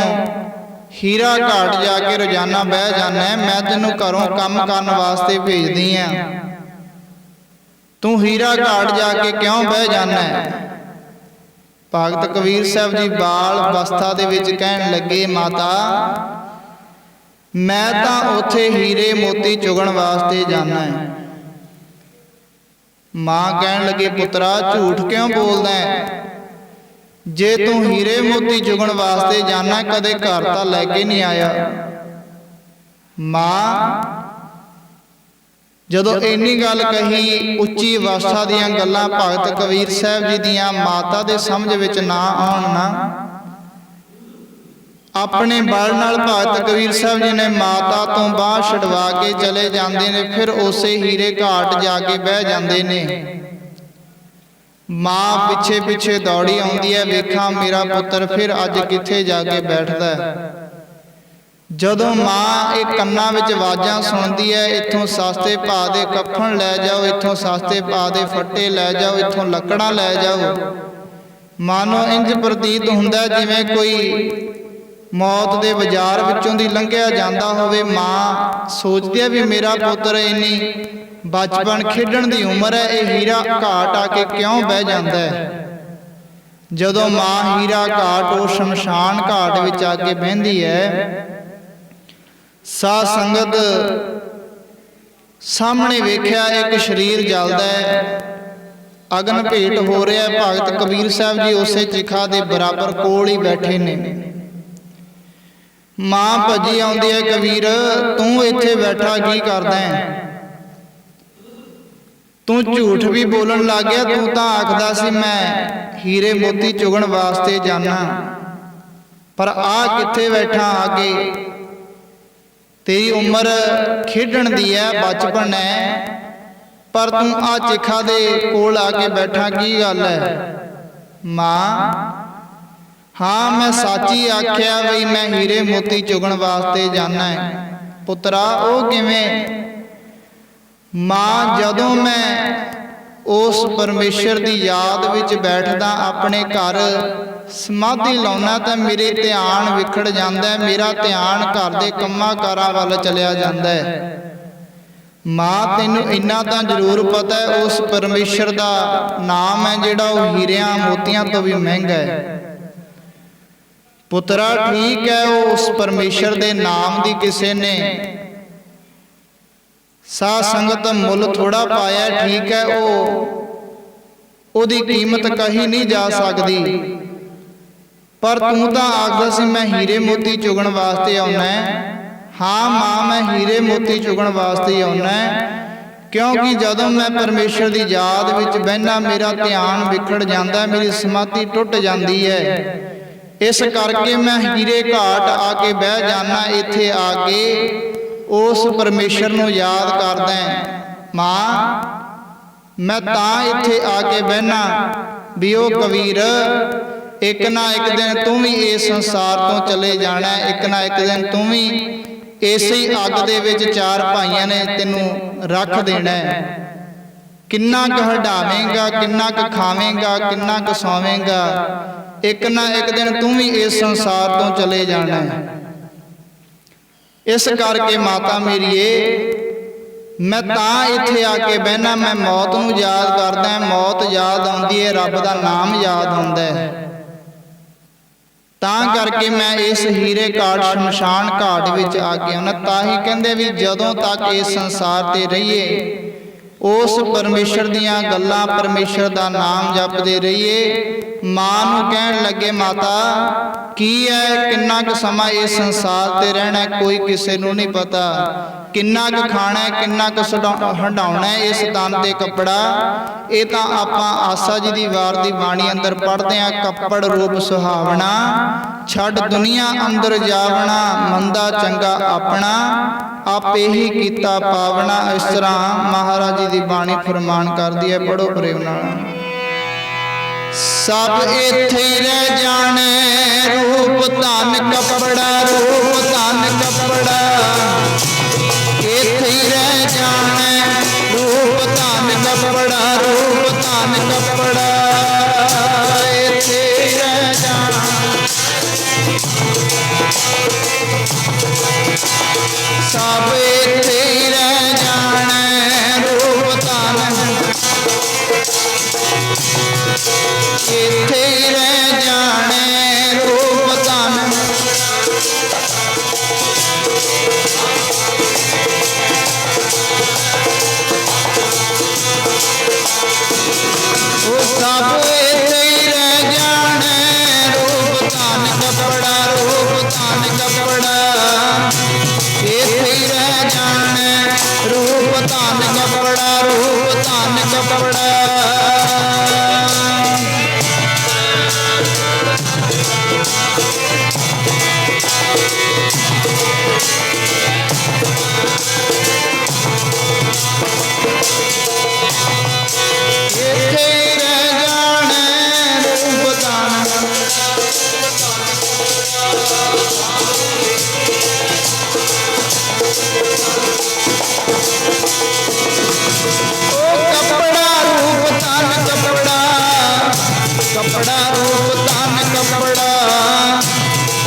[SPEAKER 1] ਹੀਰਾ ਘਾਟ ਜਾ ਕੇ ਰੋਜ਼ਾਨਾ ਬਹਿ ਜਾਣਾ, ਮੈਂ ਤੈਨੂੰ ਘਰੋਂ ਕੰਮ ਕਰਨ ਵਾਸਤੇ ਭੇਜਦੀ ਆ, ਤੂੰ ਹੀਰਾ ਘਾਟ ਜਾ ਕੇ ਕਿਉਂ ਬਹਿ ਜਾਣਾ? ਭਗਤ ਕਬੀਰ ਸਾਹਿਬ ਜੀ ਬਾਲ ਅਵਸਥਾ ਦੇ ਵਿੱਚ ਕਹਿਣ ਲੱਗੇ, ਮਾਤਾ ਮੈਂ ਤਾਂ ਉੱਥੇ ਹੀਰੇ ਮੋਤੀ ਚੁਗਣ ਵਾਸਤੇ ਜਾਣਾ ਹੈ। ਮਾਂ ਕਹਿਣ ਲੱਗੇ, ਪੁੱਤਰਾ ਝੂਠ ਕਿਉਂ ਬੋਲਦਾ ਹੈ? ਜੇ ਤੂੰ ਹੀਰੇ ਮੋਤੀ ਚੁਗਣ ਵਾਸਤੇ ਜਾਣਾ, ਕਦੇ ਘਰ ਤਾਂ ਲੈ ਕੇ ਨਹੀਂ ਆਇਆ। ਮਾਂ ਜਦੋਂ ਇੰਨੀ ਗੱਲ ਕਹੀ, ਉੱਚੀ ਅਵਸਥਾ ਦੀਆਂ ਗੱਲਾਂ ਭਗਤ ਕਬੀਰ ਸਾਹਿਬ ਜੀ ਦੀਆਂ ਮਾਤਾ ਦੇ ਸਮਝ ਵਿੱਚ ਨਾ ਆਉਣ ਨਾ, ਆਪਣੇ ਬਲ ਨਾਲ ਭਗਤ ਕਬੀਰ ਸਾਹਿਬ ਜੀ ਨੇ ਮਾਤਾ ਤੋਂ ਬਾਂਹ ਛਡਵਾ ਕੇ ਚਲੇ ਜਾਂਦੇ ਨੇ, ਫਿਰ ਉਸੇ ਹੀਰੇ ਘਾਟ ਜਾ ਕੇ ਬਹਿ ਜਾਂਦੇ ਨੇ। ਮਾਂ ਪਿੱਛੇ ਪਿੱਛੇ ਦੌੜੀ ਆਉਂਦੀ ਹੈ, ਵੇਖਾਂ ਮੇਰਾ ਪੁੱਤਰ ਫਿਰ ਅੱਜ ਕਿੱਥੇ ਜਾ ਕੇ ਬੈਠਦਾ ਹੈ। ਜਦੋਂ ਮਾਂ ਇਹ ਕੰਨਾਂ ਵਿੱਚ ਆਵਾਜ਼ਾਂ ਸੁਣਦੀ ਹੈ, ਇੱਥੋਂ ਸਸਤੇ ਭਾਅ ਦੇ ਕੱਫਣ ਲੈ ਜਾਓ, ਇੱਥੋਂ ਸਸਤੇ ਭਾਅ ਦੇ ਫੱਟੇ ਲੈ ਜਾਓ, ਇੱਥੋਂ ਲੱਕੜਾਂ ਲੈ ਜਾਓ, ਮਾਨੋ ਇੰਜ ਪ੍ਰਤੀਤ ਹੁੰਦਾ ਜਿਵੇਂ ਕੋਈ ਮੌਤ ਦੇ ਬਾਜ਼ਾਰ ਵਿੱਚੋਂ ਦੀ ਲੰਘਿਆ ਜਾਂਦਾ ਹੋਵੇ। ਮਾਂ ਸੋਚਦੀ ਹੈ ਵੀ ਮੇਰਾ ਪੁੱਤਰ ਇੰਨੀ ਬਚਪਨ ਖੇਡਣ ਦੀ ਉਮਰ ਹੈ, ਇਹ ਹੀਰਾ ਘਾਟ ਆ ਕੇ ਕਿਉਂ ਬਹਿ ਜਾਂਦਾ ਹੈ। ਜਦੋਂ ਮਾਂ ਹੀਰਾ ਘਾਟ ਉਹ ਸ਼ਮਸ਼ਾਨ ਘਾਟ ਵਿੱਚ ਆ ਕੇ ਬਹਿੰਦੀ ਹੈ, ਸਾਧ ਸੰਗਤ ਸਾਹਮਣੇ ਵੇਖਿਆ ਇੱਕ ਸਰੀਰ ਜਲਦਾ ਹੈ, ਅਗਨ ਭੇਟ ਹੋ ਰਿਹਾ। ਭਗਤ ਕਬੀਰ ਸਾਹਿਬ ਜੀ ਉਸੇ ਚਿਖਾ ਦੇ ਬਰਾਬਰ ਕੋਲ ਹੀ ਬੈਠੇ ਨੇ। ਮਾਂ ਭੱਜੀ ਆਉਂਦੀ ਹੈ, ਕਬੀਰ ਤੂੰ ਇੱਥੇ ਬੈਠਾ ਕੀ ਕਰਦਾ ਹੈ? ਤੂੰ ਝੂਠ ਵੀ ਬੋਲਣ ਲੱਗ ਗਿਆ, ਤੂੰ ਤਾਂ ਆਖਦਾ ਸੀ ਮੈਂ ਹੀਰੇ ਮੋਤੀ ਚੁਗਣ ਵਾਸਤੇ ਜਾਣਾ, ਪਰ ਆ ਕਿੱਥੇ ਬੈਠਾ ਆ ਕੇ? ਤੇਰੀ ਉਮਰ ਖੇਡਣ ਦੀ ਹੈ, ਬਚਪਨ ਹੈ, ਪਰ ਤੂੰ ਆ ਚਿਖਾ ਦੇ ਕੋਲ ਆ ਕੇ ਬੈਠਾ, ਕੀ ਗੱਲ ਹੈ? ਮਾਂ ਹਾਂ ਮੈਂ ਸੱਚੀ ਆਖਿਆ ਬਈ ਮੈਂ ਹੀਰੇ ਮੋਤੀ ਚੁਗਣ ਵਾਸਤੇ ਜਾਣਾ ਹੈ। ਪੁੱਤਰਾ ਉਹ ਕਿਵੇਂ? ਮਾਂ ਜਦੋਂ ਮੈਂ ਉਸ ਪਰਮੇਸ਼ਰ ਦੀ ਯਾਦ ਵਿੱਚ ਬੈਠਦਾ, ਆਪਣੇ ਘਰ ਸਮਾਧੀ ਲਾਉਣਾ, ਤਾਂ ਮੇਰੇ ਧਿਆਨ ਵਿਖੜ ਜਾਂਦਾ, ਮੇਰਾ ਧਿਆਨ ਘਰ ਦੇ ਕੰਮਾਂ ਕਾਰਾਂ ਵੱਲ ਚਲਿਆ ਜਾਂਦਾ ਹੈ। ਮਾਂ ਤੈਨੂੰ ਇੰਨਾ ਤਾਂ ਜ਼ਰੂਰ ਪਤਾ ਹੈ, ਉਸ ਪਰਮੇਸ਼ਰ ਦਾ ਨਾਮ ਹੈ ਜਿਹੜਾ ਉਹ ਹੀਰਿਆਂ ਮੋਤੀਆਂ ਤੋਂ ਵੀ ਮਹਿੰਗਾ ਹੈ। ਪੁੱਤਰਾ ਠੀਕ ਹੈ, ਉਹ ਉਸ ਪਰਮੇਸ਼ਰ ਦੇ ਨਾਮ ਦੀ ਕਿਸੇ ਨੇ ਸਾਧ ਸੰਗਤ ਮੁੱਲ ਥੋੜਾ ਪਾਇਆ, ਠੀਕ ਹੈ, ਉਹਦੀ ਕੀਮਤ ਕਹੀ ਨਹੀਂ ਜਾ ਸਕਦੀ, ਪਰ ਤੂੰ ਤਾਂ ਆਖਦਾ ਸੀ ਮੈਂ ਹੀਰੇ ਮੋਤੀ ਚੁਗਣ ਵਾਸਤੇ ਆਉਣਾ ਹੈ। ਹਾਂ ਮਾਂ ਮੈਂ ਹੀਰੇ ਮੋਤੀ ਚੁਗਣ ਵਾਸਤੇ ਆਉਣਾ ਹੈ, ਕਿਉਂਕਿ ਜਦੋਂ ਮੈਂ ਪਰਮੇਸ਼ਰ ਦੀ ਯਾਦ ਵਿੱਚ ਬਹਿਨਾ, ਮੇਰਾ ਧਿਆਨ ਵਿਖੜ ਜਾਂਦਾ, ਮੇਰੀ ਸਮਾਧੀ ਟੁੱਟ ਜਾਂਦੀ ਹੈ। ਇਸ ਕਰਕੇ ਮੈਂ ਹੀਰੇ ਘਾਟ ਆ ਕੇ ਬਹਿ ਜਾਣਾ, ਇੱਥੇ ਆ ਕੇ ਉਸ ਪਰਮੇਸ਼ਰ ਨੂੰ ਯਾਦ ਕਰਦਾ। ਮਾਂ ਮੈਂ ਤਾਂ ਇੱਥੇ ਆ ਕੇ ਬਹਿਨਾ ਵੀ ਉਹ ਕਬੀਰ ਇੱਕ ਨਾ ਇੱਕ ਦਿਨ ਤੂੰ ਵੀ ਇਸ ਸੰਸਾਰ ਤੋਂ ਚਲੇ ਜਾਣਾ, ਇੱਕ ਨਾ ਇੱਕ ਦਿਨ ਤੂੰ ਵੀ ਇਸੇ ਹੀ ਅੱਗ ਦੇ ਵਿੱਚ ਚਾਰ ਭਾਈਆਂ ਨੇ ਤੈਨੂੰ ਰੱਖ ਦੇਣਾ। ਕਿੰਨਾ ਕੁ ਹਟਾਵੇਂਗਾ, ਕਿੰਨਾ ਕੁ ਖਾਵੇਂਗਾ, ਕਿੰਨਾ ਕੁ ਸੌਵੇਂਗਾ, ਇੱਕ ਨਾ ਇੱਕ ਦਿਨ ਤੂੰ ਵੀ ਇਸ ਸੰਸਾਰ ਤੋਂ ਚਲੇ ਜਾਣਾ। ਇਸ ਕਰਕੇ ਮਾਤਾ ਮੇਰੀਏ ਮੈਂ ਤਾਂ ਇੱਥੇ ਆ ਕੇ ਬਹਿਣਾ, ਮੈਂ ਮੌਤ ਨੂੰ ਯਾਦ ਕਰਦਾ, ਮੌਤ ਯਾਦ ਆਉਂਦੀ ਹੈ, ਰੱਬ ਦਾ ਨਾਮ ਯਾਦ ਆਉਂਦਾ ਹੈ, ਤਾਂ ਕਰਕੇ ਮੈਂ ਇਸ ਹੀਰੇ ਘਾਟ ਸ਼ਮਸ਼ਾਨ ਘਾਟ ਵਿੱਚ ਆ ਕੇ ਆਉਣਾ। ਤਾਂ ਹੀ ਕਹਿੰਦੇ ਵੀ ਜਦੋਂ ਤੱਕ ਇਸ ਸੰਸਾਰ ਤੇ ਰਹੀਏ ਉਸ ਪਰਮੇਸ਼ਰ ਦੀਆਂ ਗੱਲਾਂ, ਪਰਮੇਸ਼ਰ ਦਾ ਨਾਮ ਜਪਦੇ ਰਹੀਏ। ਮਾਂ ਨੂੰ ਕਹਿਣ ਲੱਗੇ, ਮਾਤਾ ਕੀ ਹੈ, ਕਿੰਨਾ ਕੁ ਸਮਾਂ ਇਸ ਸੰਸਾਰ ਤੇ ਰਹਿਣਾ, ਕੋਈ ਕਿਸੇ ਨੂੰ ਨਹੀਂ ਪਤਾ, ਕਿੰਨਾ ਕੁ ਖਾਣਾ, ਕਿੰਨਾ ਕੁ ਹੰਡਾਉਣਾ ਇਸ ਤਨ ਤੇ ਕੱਪੜਾ। ਇਹ ਤਾਂ ਆਪਾਂ ਆਸਾ ਜੀ ਦੀ ਵਾਰ ਦੀ ਬਾਣੀ ਅੰਦਰ ਪੜ੍ਹਦੇ ਹਾਂ, ਕੱਪੜ ਰੂਪ ਸੁਹਾਵਣਾ, ਛੱਡ ਦੁਨੀਆ ਅੰਦਰ ਜਾਵਣਾ, ਮੰਦਾ ਚੰਗਾ ਆਪਣਾ, ਆਪੇ ਹੀ ਕੀਤਾ ਪਾਵਣਾ। ਇਸ ਤਰ੍ਹਾਂ ਮਹਾਰਾਜ ਜੀ ਦੀ ਬਾਣੀ ਫਰਮਾਨ ਕਰਦੀ ਹੈ, ਪੜ੍ਹੋ ਪ੍ਰੇਮ ਨਾਲ। सब इत्थे ही रह जाने, रूप धन कपड़ा, रूप धन कपड़ा। इत्थे ही रह जाने, रूप धन कपड़ा, रूप धन कपड़ा। इत्थे ही रह जाना, सब इत्थे ही रह जाने, रूप धन इत्थे ही रह जाने, रूप धन। सब इत्थे ही रह जाने, रूप धन कपड़ा, रूप धन कपड़ा। इत्थे ही रह जाने, रूप धन कपड़ा, रूप धन कपड़ा। कपड़ा रूप धन कपड़ा,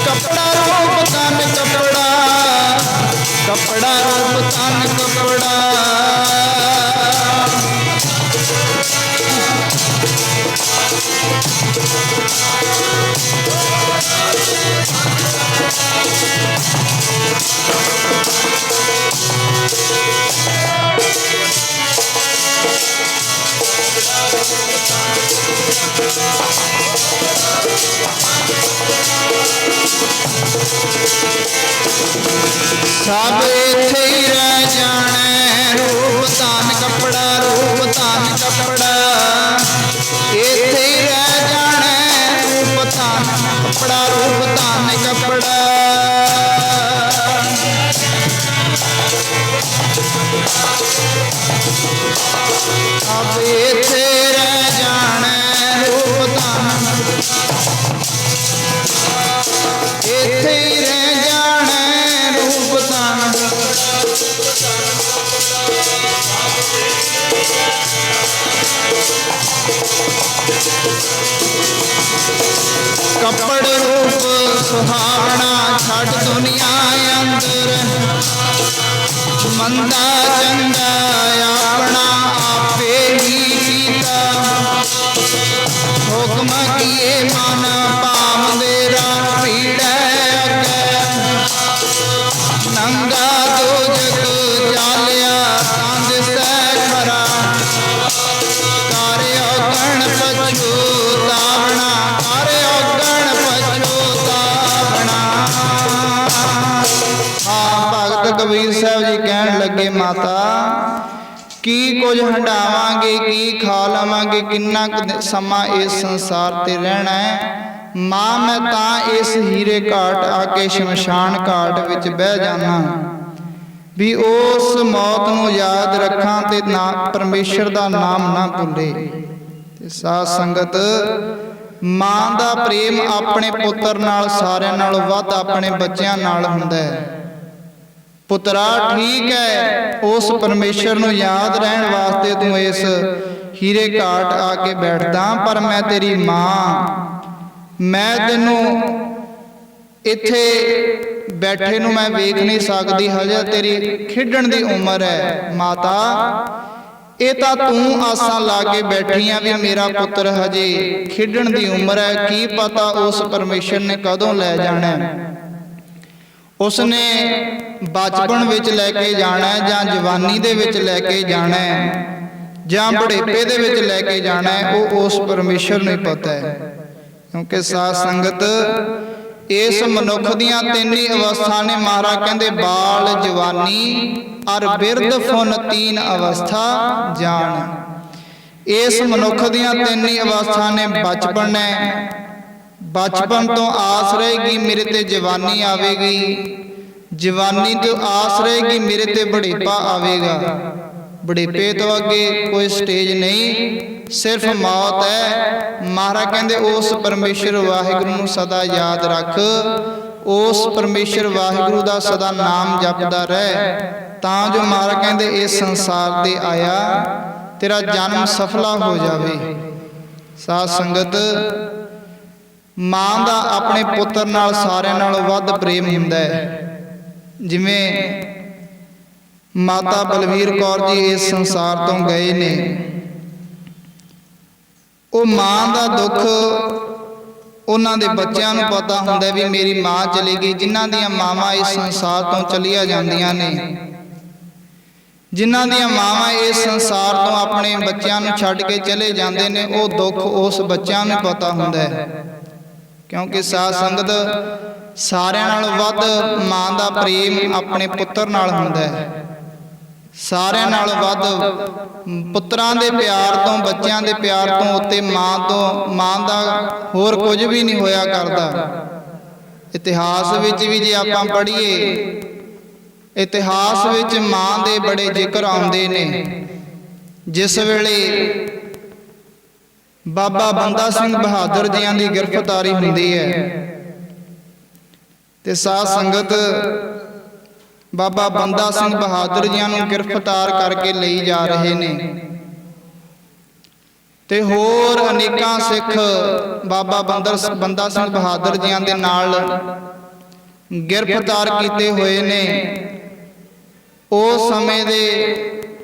[SPEAKER 1] कपड़ा रूप धन कपड़ा, कपड़ा रूप धन कपड़ा। सब इत्थे ही रह जाने, रूप धन कपड़ा, रूप धन कपड़ा। इत्थे ही रह जाने, रूप धन कपड़ा, रूप धन कपड़ा। अब इत्थे रह जाने, रूप धन इत्थे ही रह जाने, रूप धन। कपड़ रूप सुहावना, छड़ दुनिया अंदर। मंदा चंगा अपना आपे ही कीता, हुक्म किए मन पावंदे राह पीड़ै अगे। नंगा दोजख जालिया तंद सै खरा, कर औगण पछूतावना, कर औगण पछूतावना। हाँ, भगत कबीर साहब जी कहन लगे, माता की कुछ हंडावांगे, की खा लवांगे, किन्ना समा इस संसार ते रहना है। मां मैं तां इस हीरे घाट आके शमशान घाट विच बह जाना, भी उस मौत नूं याद रखां ते ना परमेश्वर दा नाम ना भुले। साध संगत, मां दा प्रेम अपने पुੱਤਰ नाल सारिਆਂ नालों ਵੱਧ अपने बच्चों नाल हुंदा है। पुत्रा ठीक है, उस परमेश्वर नूं याद रहन वास्ते तू इस हीरे घाट आके बैठदा, पर मैं तेरी मां, मैं तेनू इत्थे बैठे नूं मैं वेख नहीं सकदी, हजे तेरी खेडण दी उम्र है। माता ये तां तू आसां ला के बैठी आ भी मेरा पुत्र हजे खेडण दी उम्र है, की पता उस परमेश्वर ने कदों लै जाना है। उसने बचपन विच लैके जाना है, जां जवानी दे विच लैके जाना है, जां बुढ़ेपे दे विच लैके जाना है, वो उस परमेश्वर नूं ही पता है। क्योंकि साध संगत, इस मनुख दियां तीन ही अवस्था ने। महाराज कहंदे बाल जवानी अर बिरध फुन तीन अवस्था जान। इस मनुख दियां तीन ही अवस्था ने। बचपन है, बचपन तो आस रहेगी मेरे ते जवानी आवेगी, जवानी तो आस रहेगी मेरे ते बुढ़ेपा आवेगा, बुढ़ेपे तो अगे कोई स्टेज नहीं, सिर्फ मौत है। महाराज कहते उस परमेश्वर वाहिगुरू नूं सदा याद रख, उस परमेश्वर वाहिगुरू दा सदा नाम जपदा रह, तां जो महाराज कहते इस संसार ते आया तेरा जन्म सफला हो जावे। साध संगत, मां दा अपने पुत्र नाल सारिਆਂ नालों वध प्रेम हुंदा है। जिवें माता बलवीर कौर जी इस संसार तो गए ने, वो मां दा दुख उन्हां दे बच्चों नूं पता हुंदा भी मेरी मां चली गई। जिन्हां दियां मावां इस संसार तो चलिया जांदियां ने, जिन्हां दियां मावां इस संसार तो अपने बच्चों नूं छड्ड के चले जांदे ने, वो दुख उस बच्चों नूं पता हुंदा है। क्योंकि साध संगत सारिਆਂ नालों वध मां दा प्रेम अपने पुत्र नाल हुंदा है। सारिਆਂ नालों वध पुत्रां दे प्यार तो, बच्चों दे प्यार तो उत्ते मां दा होर कुछ भी नहीं होया करदा। इतिहास विच भी जे आपां पढ़ीए, इतिहास विच मां दे बड़े जिक्र आउंदे ने। जिस वेले बाबा बंदा सिंह बहादुर जियां दी गिरफ्तारी हुंदी है ते साध संगत बाबा बंदा सिंह बहादुर जियां नूं गिरफ्तार करके लई जा रहे ने ते होर अनेकां सिख बाबा बंदा सिंह बहादुर जियां दे नाल गिरफ्तार कीते हुए ने। उस समय दे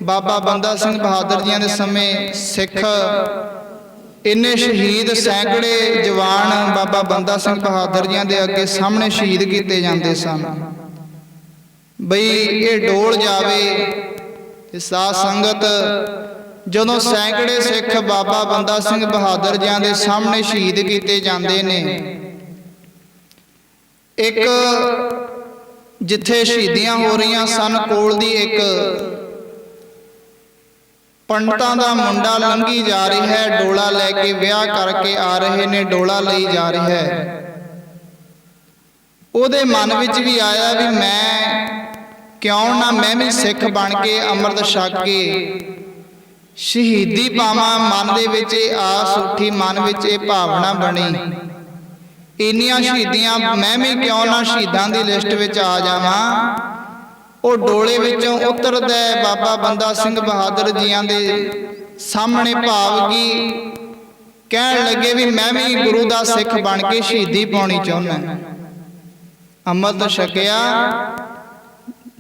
[SPEAKER 1] बाबा बंदा सिंह बहादुर जियां दे समय सिख इन्ने शहीद, सैकड़े जवान बाबा बंदा सिंह बहादुर जियां दे अगे सामने शहीद किए जाते सन। बई ये डोल जावे। साध संगत, जदों सैकड़े सिख बाबा बंदा सिंह बहादुर जियां दे सामने शहीद किए जाते ने, एक जिथे शहीदियां हो रही सन, कोल दी एक पंडितां दा मुंडा लंघी जा रही है, डोला लैके विआह करके आ रहे ने, डोला लई जा रही है। उहदे मन विच भी आया भी मैं क्यों ना मैं भी सिख बन के अमृत छक के शहीदी पावां। मन दे विच आस उठी, मन विच भावना बनी, इन्नियां शहीदियां मैं भी क्यों ना शहीदां दी लिस्ट विच आ जावां। वो डोले विचों उतरदा बाबा बंदा सिंह बहादुर जियां दे सामने भावगी कहण लगे भी मैं भी गुरु दा सिख बन के शहीदी पाउणी चाहुंदा। अमृत छकिया,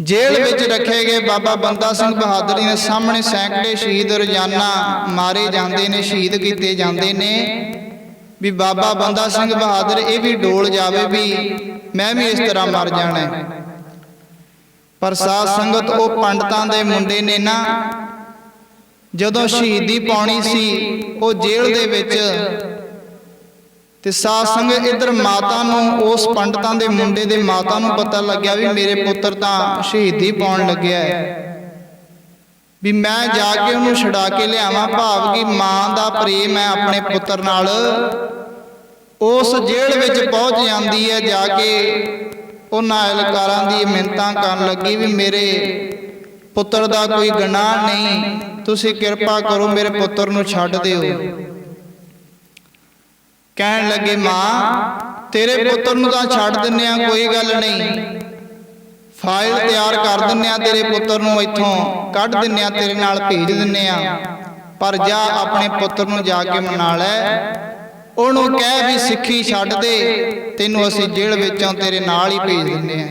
[SPEAKER 1] जेल विच रखे गए बाबा बंदा सिंह बहादुर जी दे सामने सैकड़े शहीद रोजाना मारे जाते ने, शहीद किए जाते ने भी बाबा बंदा सिंह बहादुर ये भी डोल जावे भी मैं भी इस तरह मर जाना। पर साध संगत वो पंडितां दे मुंडे ने ना, जदों शहीदी पाउणी सी वो जेल दे विच, ते साध संगत इधर माता नूं उस पंडितां दे मुंडे दे माता नूं पता लग्या भी मेरे पुत्र तां शहीदी पाउण लग्या है, भी मैं जाके उन्होंने छुड़ा के लियावां। भाव कि मां दा प्रेम है अपने पुत्र नाल, उस जेल विच पहुंच जाती है। जाके उन्हां एहलकारां दी मिन्नतां करन लगी भी मेरे पुत्र दा कोई गुनाह नहीं, तुसीं किरपा करो मेरे पुत्र नूं छड्ड दिओ। कहण लगे मां तेरे पुत्र नूं तां छड्ड दिंदे आ, कोई गल नहीं, फाइल तैयार कर दिंदे आ, तेरे पुत्र नूं इत्थों कढ दिंदे आ, तेरे नाल भेज दिंदे आ, पर जा अपने पुत्र नूं जाके मना लै, ਉਹਨੂੰ ਕਹਿ भी सिक्खी छड्ड दे, ਤੈਨੂੰ ਅਸੀਂ जेल ਵਿੱਚੋਂ तेरे नाल ही भेज दिंदे आ।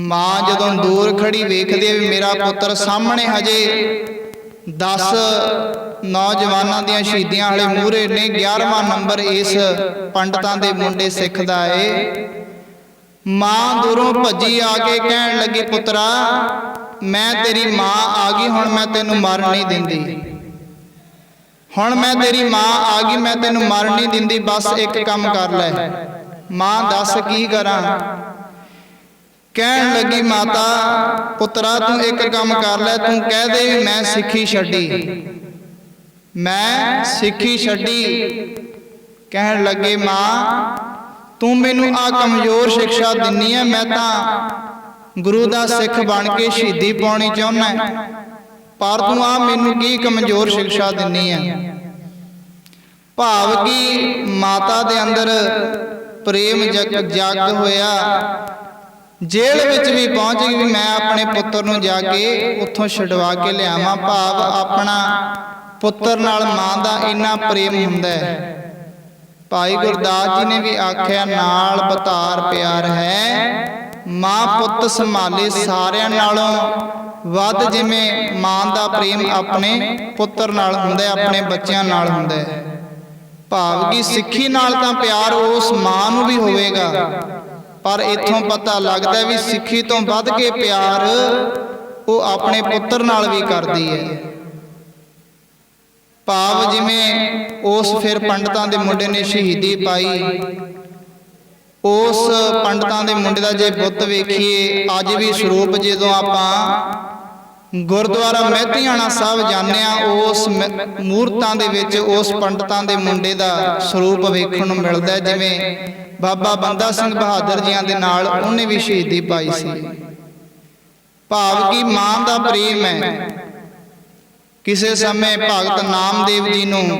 [SPEAKER 1] मां जदों दूर खड़ी वेखदी भी मेरा पुत्र सामने हजे 10 नौजवानों ਦੀਆਂ शहीदियां वाले मूहरे ने, 11वां नंबर इस पंडितां दे मुंडे सिख दा है। मां दूरों भजी आके कहण लगी पुत्रा मैं तेरी मां आ गई, हुण मैं तैनूं मरन नहीं दिंदी, हुण मैं तेरी मां आ गई, मैं तेनू मर नहीं दिंदी, बस एक काम कर लै। मां दस की करा? कहन लगी माता पुत्रा तू एक काम कर लै, तू कह दे मैं सिक्खी छड्डी, मैं सिक्खी छड्डी। कहन लगे मां तू मैनू आ कमजोर शिक्षा दिनी है, मैं तां ਗੁਰੂ ਦਾ ਸਿੱਖ ਬਣ ਕੇ ਸ਼ਹੀਦੀ ਪਾਉਣੀ ਚਾਹੁੰਦਾ, ਪਰ ਤੂੰ ਆ ਮੈਨੂੰ ਕੀ ਕਮਜ਼ੋਰ ਸਿੱਖਿਆ ਦਿੰਨੀ ਹੈ। ਭਾਵ ਕਿ ਮਾਤਾ ਦੇ ਅੰਦਰ ਪ੍ਰੇਮ ਜਗ ਹੋਇਆ, ਜੇਲ੍ਹ ਵਿੱਚ ਵੀ ਪਹੁੰਚ ਗਈ ਵੀ ਮੈਂ ਆਪਣੇ ਪੁੱਤਰ ਨੂੰ ਜਾ ਕੇ ਉੱਥੋਂ ਛਡਵਾ ਕੇ ਲਿਆਵਾਂ। ਭਾਵ ਆਪਣਾ ਪੁੱਤਰ ਨਾਲ ਮਾਂ ਦਾ ਇੰਨਾ ਪ੍ਰੇਮ ਹੁੰਦਾ ਹੈ। ਭਾਈ ਗੁਰਦਾਸ ਜੀ ਨੇ ਵੀ ਆਖਿਆ, ਨਾਲ ਬਤਾਰ ਪਿਆਰ ਹੈ, ਮਾਂ ਪੁੱਤ ਸੰਭਾਲੇ ਸਾਰਿਆਂ ਨਾਲੋਂ ਵੱਧ। ਜਿਵੇਂ ਮਾਂ ਦਾ ਪ੍ਰੇਮ ਆਪਣੇ ਪੁੱਤਰ ਨਾਲ ਹੁੰਦਾ, ਆਪਣੇ ਬੱਚਿਆਂ ਨਾਲ ਹੁੰਦਾ ਹੈ। ਭਾਵ ਕਿ ਸਿੱਖੀ ਨਾਲ ਤਾਂ ਪਿਆਰ ਉਸ ਮਾਂ ਨੂੰ ਵੀ ਹੋਵੇਗਾ, ਪਰ ਇੱਥੋਂ ਪਤਾ ਲੱਗਦਾ ਵੀ ਸਿੱਖੀ ਤੋਂ ਵੱਧ ਕੇ ਪਿਆਰ ਉਹ ਆਪਣੇ ਪੁੱਤਰ ਨਾਲ ਵੀ ਕਰਦੀ ਹੈ। ਭਾਵ ਜਿਵੇਂ ਉਸ ਫਿਰ ਪੰਡਤਾਂ ਦੇ ਮੁੰਡੇ ਨੇ ਸ਼ਹੀਦੀ ਪਾਈ, ਉਸ ਪੰਡਤਾਂ ਦੇ ਮੁੰਡੇ ਦਾ ਜੇ ਬੁੱਤ ਵੇਖੀਏ ਅੱਜ ਵੀ ਸਰੂਪ, ਜਦੋਂ ਆਪਾਂ ਗੁਰਦੁਆਰਾ ਮਹਿਤੀਆਣਾ ਸਾਹਿਬ ਜਾਂਦੇ ਹਾਂ, ਉਸ ਮੂਰਤਾਂ ਦੇ ਵਿੱਚ ਉਸ ਪੰਡਤਾਂ ਦੇ ਮੁੰਡੇ ਦਾ ਸਰੂਪ ਵੇਖਣ ਨੂੰ ਮਿਲਦਾ। ਜਿਵੇਂ ਬਾਬਾ ਬੰਦਾ ਸਿੰਘ ਬਹਾਦਰ ਜੀਆਂ ਦੇ ਨਾਲ ਉਹਨੇ ਵੀ ਸ਼ਹੀਦੀ ਪਾਈ ਸੀ। ਭਾਵ ਕਿ ਮਾਂ ਦਾ ਪ੍ਰੇਮ ਹੈ। ਕਿਸੇ ਸਮੇਂ ਭਗਤ ਨਾਮਦੇਵ ਜੀ ਨੂੰ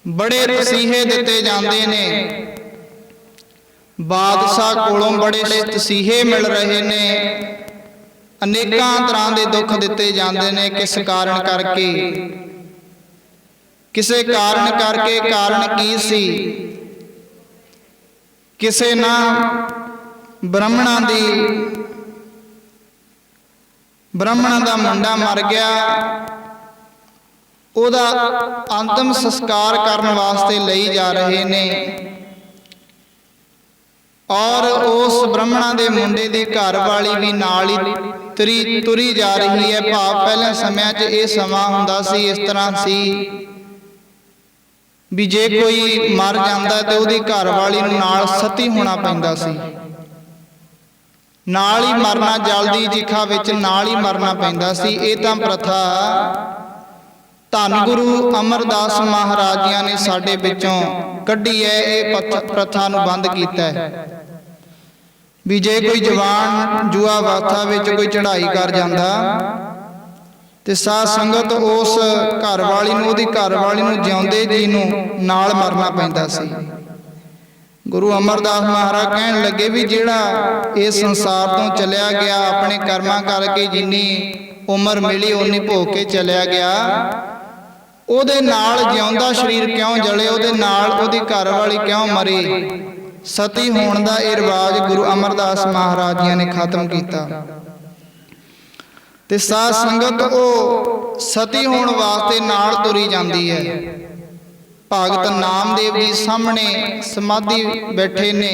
[SPEAKER 1] ਬੜੇ ਤਸੀਹੇ ਦਿੱਤੇ ਜਾਂਦੇ ਨੇ, ਬਾਦਸ਼ਾਹ ਕੋਲੋਂ ਬੜੇ ਤਸੀਹੇ ਮਿਲ ਰਹੇ ਨੇ, ਅਨੇਕਾਂ ਤਰ੍ਹਾਂ ਦੇ ਦੁੱਖ ਦਿੱਤੇ ਜਾਂਦੇ ਨੇ। ਕਿਸ ਕਾਰਨ ਕਰਕੇ? ਕਿਸੇ ਕਾਰਨ ਕਰਕੇ। ਕਾਰਨ ਕੀ ਸੀ? ਕਿਸੇ ਨਾ ਬ੍ਰਾਹਮਣਾਂ ਦਾ ਮੁੰਡਾ ਮਰ ਗਿਆ, ਉਹਦਾ ਅੰਤਮ ਸੰਸਕਾਰ ਕਰਨ ਵਾਸਤੇ ਲਈ ਜਾ ਰਹੇ ਨੇ, ਔਰ ਉਸ ਬ੍ਰਾਹਮਣਾਂ ਦੇ ਮੁੰਡੇ ਦੀ ਘਰ ਵਾਲੀ ਵੀ ਨਾਲ ਹੀ ਤੁਰੀ ਜਾ ਰਹੀ ਹੈ। ਭਾਵ ਪਹਿਲੇ ਸਮਿਆਂ 'ਚ ਇਹ ਸਮਾਂ ਹੁੰਦਾ ਸੀ, ਇਸ ਤਰ੍ਹਾਂ ਸੀ ਵੀ ਜੇ ਕੋਈ ਮਰ ਜਾਂਦਾ ਤੇ ਉਹਦੀ ਘਰ ਵਾਲੀ ਨੂੰ ਨਾਲ ਸਤੀ ਹੋਣਾ ਪੈਂਦਾ ਸੀ, ਨਾਲ ਹੀ ਮਰਨਾ, ਜਲਦੀ ਚਿਖਾ ਵਿੱਚ ਨਾਲ ਹੀ ਮਰਨਾ ਪੈਂਦਾ ਸੀ। ਇਹ ਤਾਂ ਪ੍ਰਥਾ ਧੰਨ ਗੁਰੂ ਅਮਰਦਾਸ ਮਹਾਰਾਜ ਜੀਆਂ ਨੇ ਸਾਡੇ ਵਿੱਚੋਂ ਕੱਢੀ ਹੈ। ਇਹ ਪ੍ਰਥਾ ਨੂੰ ਬੰਦ ਕੀਤਾ ਹੈ ਵੀ ਜੇ ਕੋਈ ਜਵਾਨ ਜੂਆ ਅਵਸਥਾ ਵਿੱਚ ਕੋਈ ਚੜ੍ਹਾਈ ਕਰ ਜਾਂਦਾ ਤੇ ਸਾਧ ਸੰਗਤ ਉਸ ਘਰ ਵਾਲੀ ਨੂੰ, ਉਹਦੀ ਘਰ ਵਾਲੀ ਨੂੰ ਜਿਉਂਦੇ ਜੀ ਨੂੰ ਨਾਲ ਮਰਨਾ ਪੈਂਦਾ ਸੀ। ਗੁਰੂ ਅਮਰਦਾਸ ਮਹਾਰਾਜ ਕਹਿਣ ਲੱਗੇ ਵੀ ਜਿਹੜਾ ਇਸ ਸੰਸਾਰ ਤੋਂ ਚਲਿਆ ਗਿਆ, ਆਪਣੇ ਕਰਮਾਂ ਕਰਕੇ ਜਿੰਨੀ ਉਮਰ ਮਿਲੀ ਓਨੀ ਭੋਗ ਕੇ ਚਲਿਆ ਗਿਆ, ਉਹਦੇ ਨਾਲ ਜਿਉਂਦਾ ਸਰੀਰ ਕਿਉਂ ਜਲੇ, ਉਹਦੇ ਨਾਲ ਉਹਦੀ ਘਰ ਵਾਲੀ ਕਿਉਂ ਮਰੇ? ਸਤੀ ਹੋਣ ਦਾ ਇਹ ਰਿਵਾਜ ਗੁਰੂ ਅਮਰਦਾਸ ਮਹਾਰਾਜ ਜੀ ਨੇ ਖਤਮ ਕੀਤਾ। ਤੇ ਸਾਧ ਸੰਗਤ ਉਹ ਸਤੀ ਹੋਣ ਵਾਸਤੇ ਨਾਲ ਤੁਰੀ ਜਾਂਦੀ ਹੈ। ਭਗਤ ਨਾਮਦੇਵ ਜੀ ਸਾਹਮਣੇ ਸਮਾਧੀ ਬੈਠੇ ਨੇ,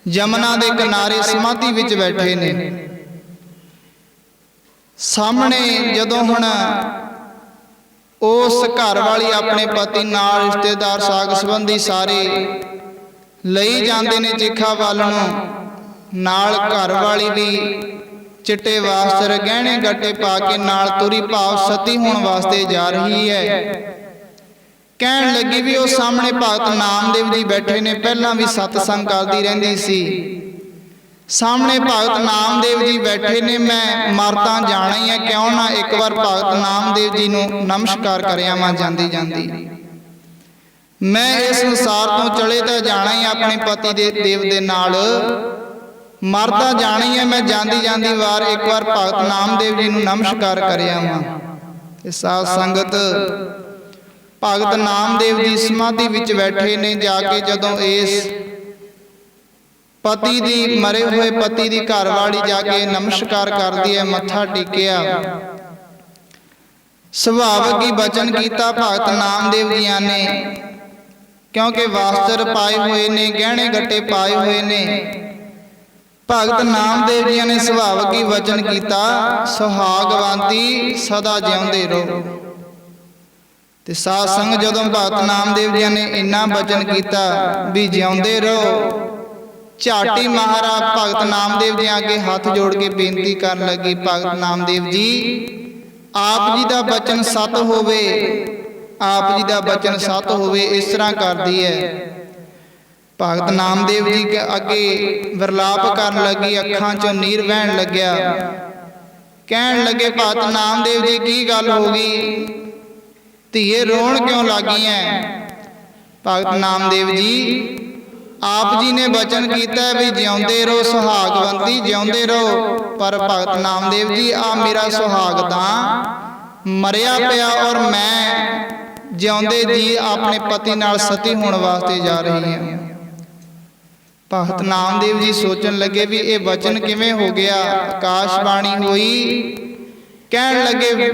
[SPEAKER 1] ਜਮਨਾ ਦੇ ਕਿਨਾਰੇ ਸਮਾਧੀ ਵਿੱਚ ਬੈਠੇ ਨੇ। ਸਾਹਮਣੇ ਜਦੋਂ ਹੁਣ ਉਸ ਘਰ ਵਾਲੀ ਆਪਣੇ ਪਤੀ ਨਾਲ, ਰਿਸ਼ਤੇਦਾਰ ਸਾਗ ਸੰਬੰਧੀ ਸਾਰੇ ਲਈ ਜਾਂਦੇ ਨੇ ਚਿਖਾ ਵੱਲ ਨੂੰ, ਨਾਲ ਘਰ ਵਾਲੀ ਵੀ ਚਿੱਟੇ ਵਾਸਤੇ ਗਹਿਣੇ ਗੱਟੇ ਪਾ ਕੇ ਨਾਲ ਤੁਰੀ, ਭਾਵ ਸਤੀ ਹੋਣ ਵਾਸਤੇ ਜਾ ਰਹੀ ਹੈ। ਕਹਿਣ ਲੱਗੀ ਵੀ ਉਹ ਸਾਹਮਣੇ ਭਗਤ ਨਾਮਦੇਵ ਜੀ ਬੈਠੇ ਨੇ, ਪਹਿਲਾਂ ਵੀ ਸਤਸੰਗ ਕਰਦੀ ਰਹਿੰਦੀ ਸੀ, ਸਾਹਮਣੇ ਭਗਤ ਨਾਮਦੇਵ ਜੀ ਬੈਠੇ ਨੇ, ਮੈਂ ਮਰ ਤਾਂ ਜਾਣਾ ਹੀ ਹੈ, ਕਿਉਂ ਨਾ ਇੱਕ ਵਾਰ ਭਗਤ ਨਾਮਦੇਵ ਜੀ ਨੂੰ ਨਮਸਕਾਰ ਕਰਿਆ ਮੈਂ ਜਾਂਦੀ ਜਾਂਦੀ। ਮੈਂ ਇਸ ਸੰਸਾਰ ਤੋਂ ਚਲੇ ਤਾਂ ਜਾਣਾ ਹੀ, ਆਪਣੇ ਪਤੀ ਦੇ ਦੇਵ ਦੇ ਨਾਲ ਮਰ ਤਾਂ ਜਾਣਾ ਹੀ ਹੈ, ਮੈਂ ਜਾਂਦੀ ਜਾਂਦੀ ਵਾਰ ਇੱਕ ਵਾਰ ਭਗਤ ਨਾਮਦੇਵ ਜੀ ਨੂੰ ਨਮਸਕਾਰ ਕਰਿਆ ਵਾਂ। ਤੇ ਸਾਧ ਸੰਗਤ ਭਗਤ ਨਾਮਦੇਵ ਜੀ ਸਮਾਧੀ ਵਿੱਚ ਬੈਠੇ ਨੇ। ਜਾ ਕੇ ਜਦੋਂ ਇਸ ਪਤੀ ਦੀ, ਮਰੇ ਹੋਏ ਪਤੀ ਦੀ ਘਰ ਵਾਲੀ ਜਾ ਕੇ ਨਮਸਕਾਰ ਕਰਦੀ ਹੈ, ਮੱਥਾ ਟੇਕਿਆ, ਸੁਭਾਵਕ ਹੀ ਬਚਨ ਕੀਤਾ ਭਗਤ ਨਾਮਦੇਵ ਜੀਆਂ ਨੇ, ਕਿਉਂਕਿ ਵਾਸਤਰ ਪਾਏ ਹੋਏ ਨੇ, ਗਹਿਣੇ ਗੱਟੇ ਪਾਏ ਹੋਏ ਨੇ। ਭਗਤ ਨਾਮਦੇਵ ਜੀਆਂ ਨੇ ਸੁਭਾਵਕ ਹੀ ਵਚਨ ਕੀਤਾ, ਸੁਹਾਗਵੰਤੀ ਸਦਾ ਜਿਉਂਦੇ ਰਹੋ। ਤੇ ਸਾਧ ਸੰਗ ਜਦੋਂ ਭਗਤ ਨਾਮਦੇਵ ਜੀਆਂ ਨੇ ਇੰਨਾ ਵਚਨ ਕੀਤਾ ਵੀ ਜਿਉਂਦੇ ਰਹੋ, ਝਾਟੀ ਮਹਾਰਾਜ ਭਗਤ ਨਾਮਦੇਵ ਜੀ ਅੱਗੇ ਹੱਥ ਜੋੜ ਕੇ ਬੇਨਤੀ ਕਰਨ ਲੱਗੀ, ਭਗਤ ਨਾਮਦੇਵ ਜੀ ਆਪ ਜੀ ਦਾ ਬਚਨ ਸਤ ਹੋਵੇ, ਆਪ ਜੀ ਦਾ ਬਚਨ ਸਤ ਹੋਵੇ। ਇਸ ਤਰ੍ਹਾਂ ਕਰਦੀ ਹੈ। ਭਗਤ ਨਾਮਦੇਵ ਜੀ ਅੱਗੇ ਵਿਰਲਾਪ ਕਰਨ ਲੱਗੀ, ਅੱਖਾਂ ਚੋਂ ਨੀਰ ਵਹਿਣ ਲੱਗਿਆ। ਕਹਿਣ ਲੱਗੇ, ਭਗਤ ਨਾਮਦੇਵ ਜੀ ਕੀ ਗੱਲ ਹੋ ਗਈ, ਧੀਏ ਰੋਣ ਕਿਉਂ ਲੱਗੀ ਐ? ਭਗਤ ਨਾਮਦੇਵ ਜੀ ਆਪ ਜੀ ਨੇ ਬਚਨ ਕੀਤਾ ਵੀ ਜਿਉਂਦੇ ਰਹੋ ਸੁਹਾਗਵੰਤੀ, ਜਿਉਂਦੇ ਰਹੋ। ਪਰ ਭਗਤ ਨਾਮਦੇਵ ਜੀ ਆ ਮੇਰਾ ਸੁਹਾਗ ਤਾਂ ਮਰਿਆ ਪਿਆ ਔਰ ਮੈਂ ਜਿਉਂਦੇ ਜੀ ਆਪਣੇ ਪਤੀ ਨਾਲ ਸਤੀ ਹੋਣ ਵਾਸਤੇ ਜਾ ਰਹੀ ਹਾਂ। ਭਗਤ ਨਾਮਦੇਵ ਜੀ ਸੋਚਣ ਲੱਗੇ ਵੀ ਇਹ ਬਚਨ ਕਿਵੇਂ ਹੋ ਗਿਆ। ਆਕਾਸ਼ਬਾਣੀ ਹੋਈ, ਕਹਿਣ ਲੱਗੇ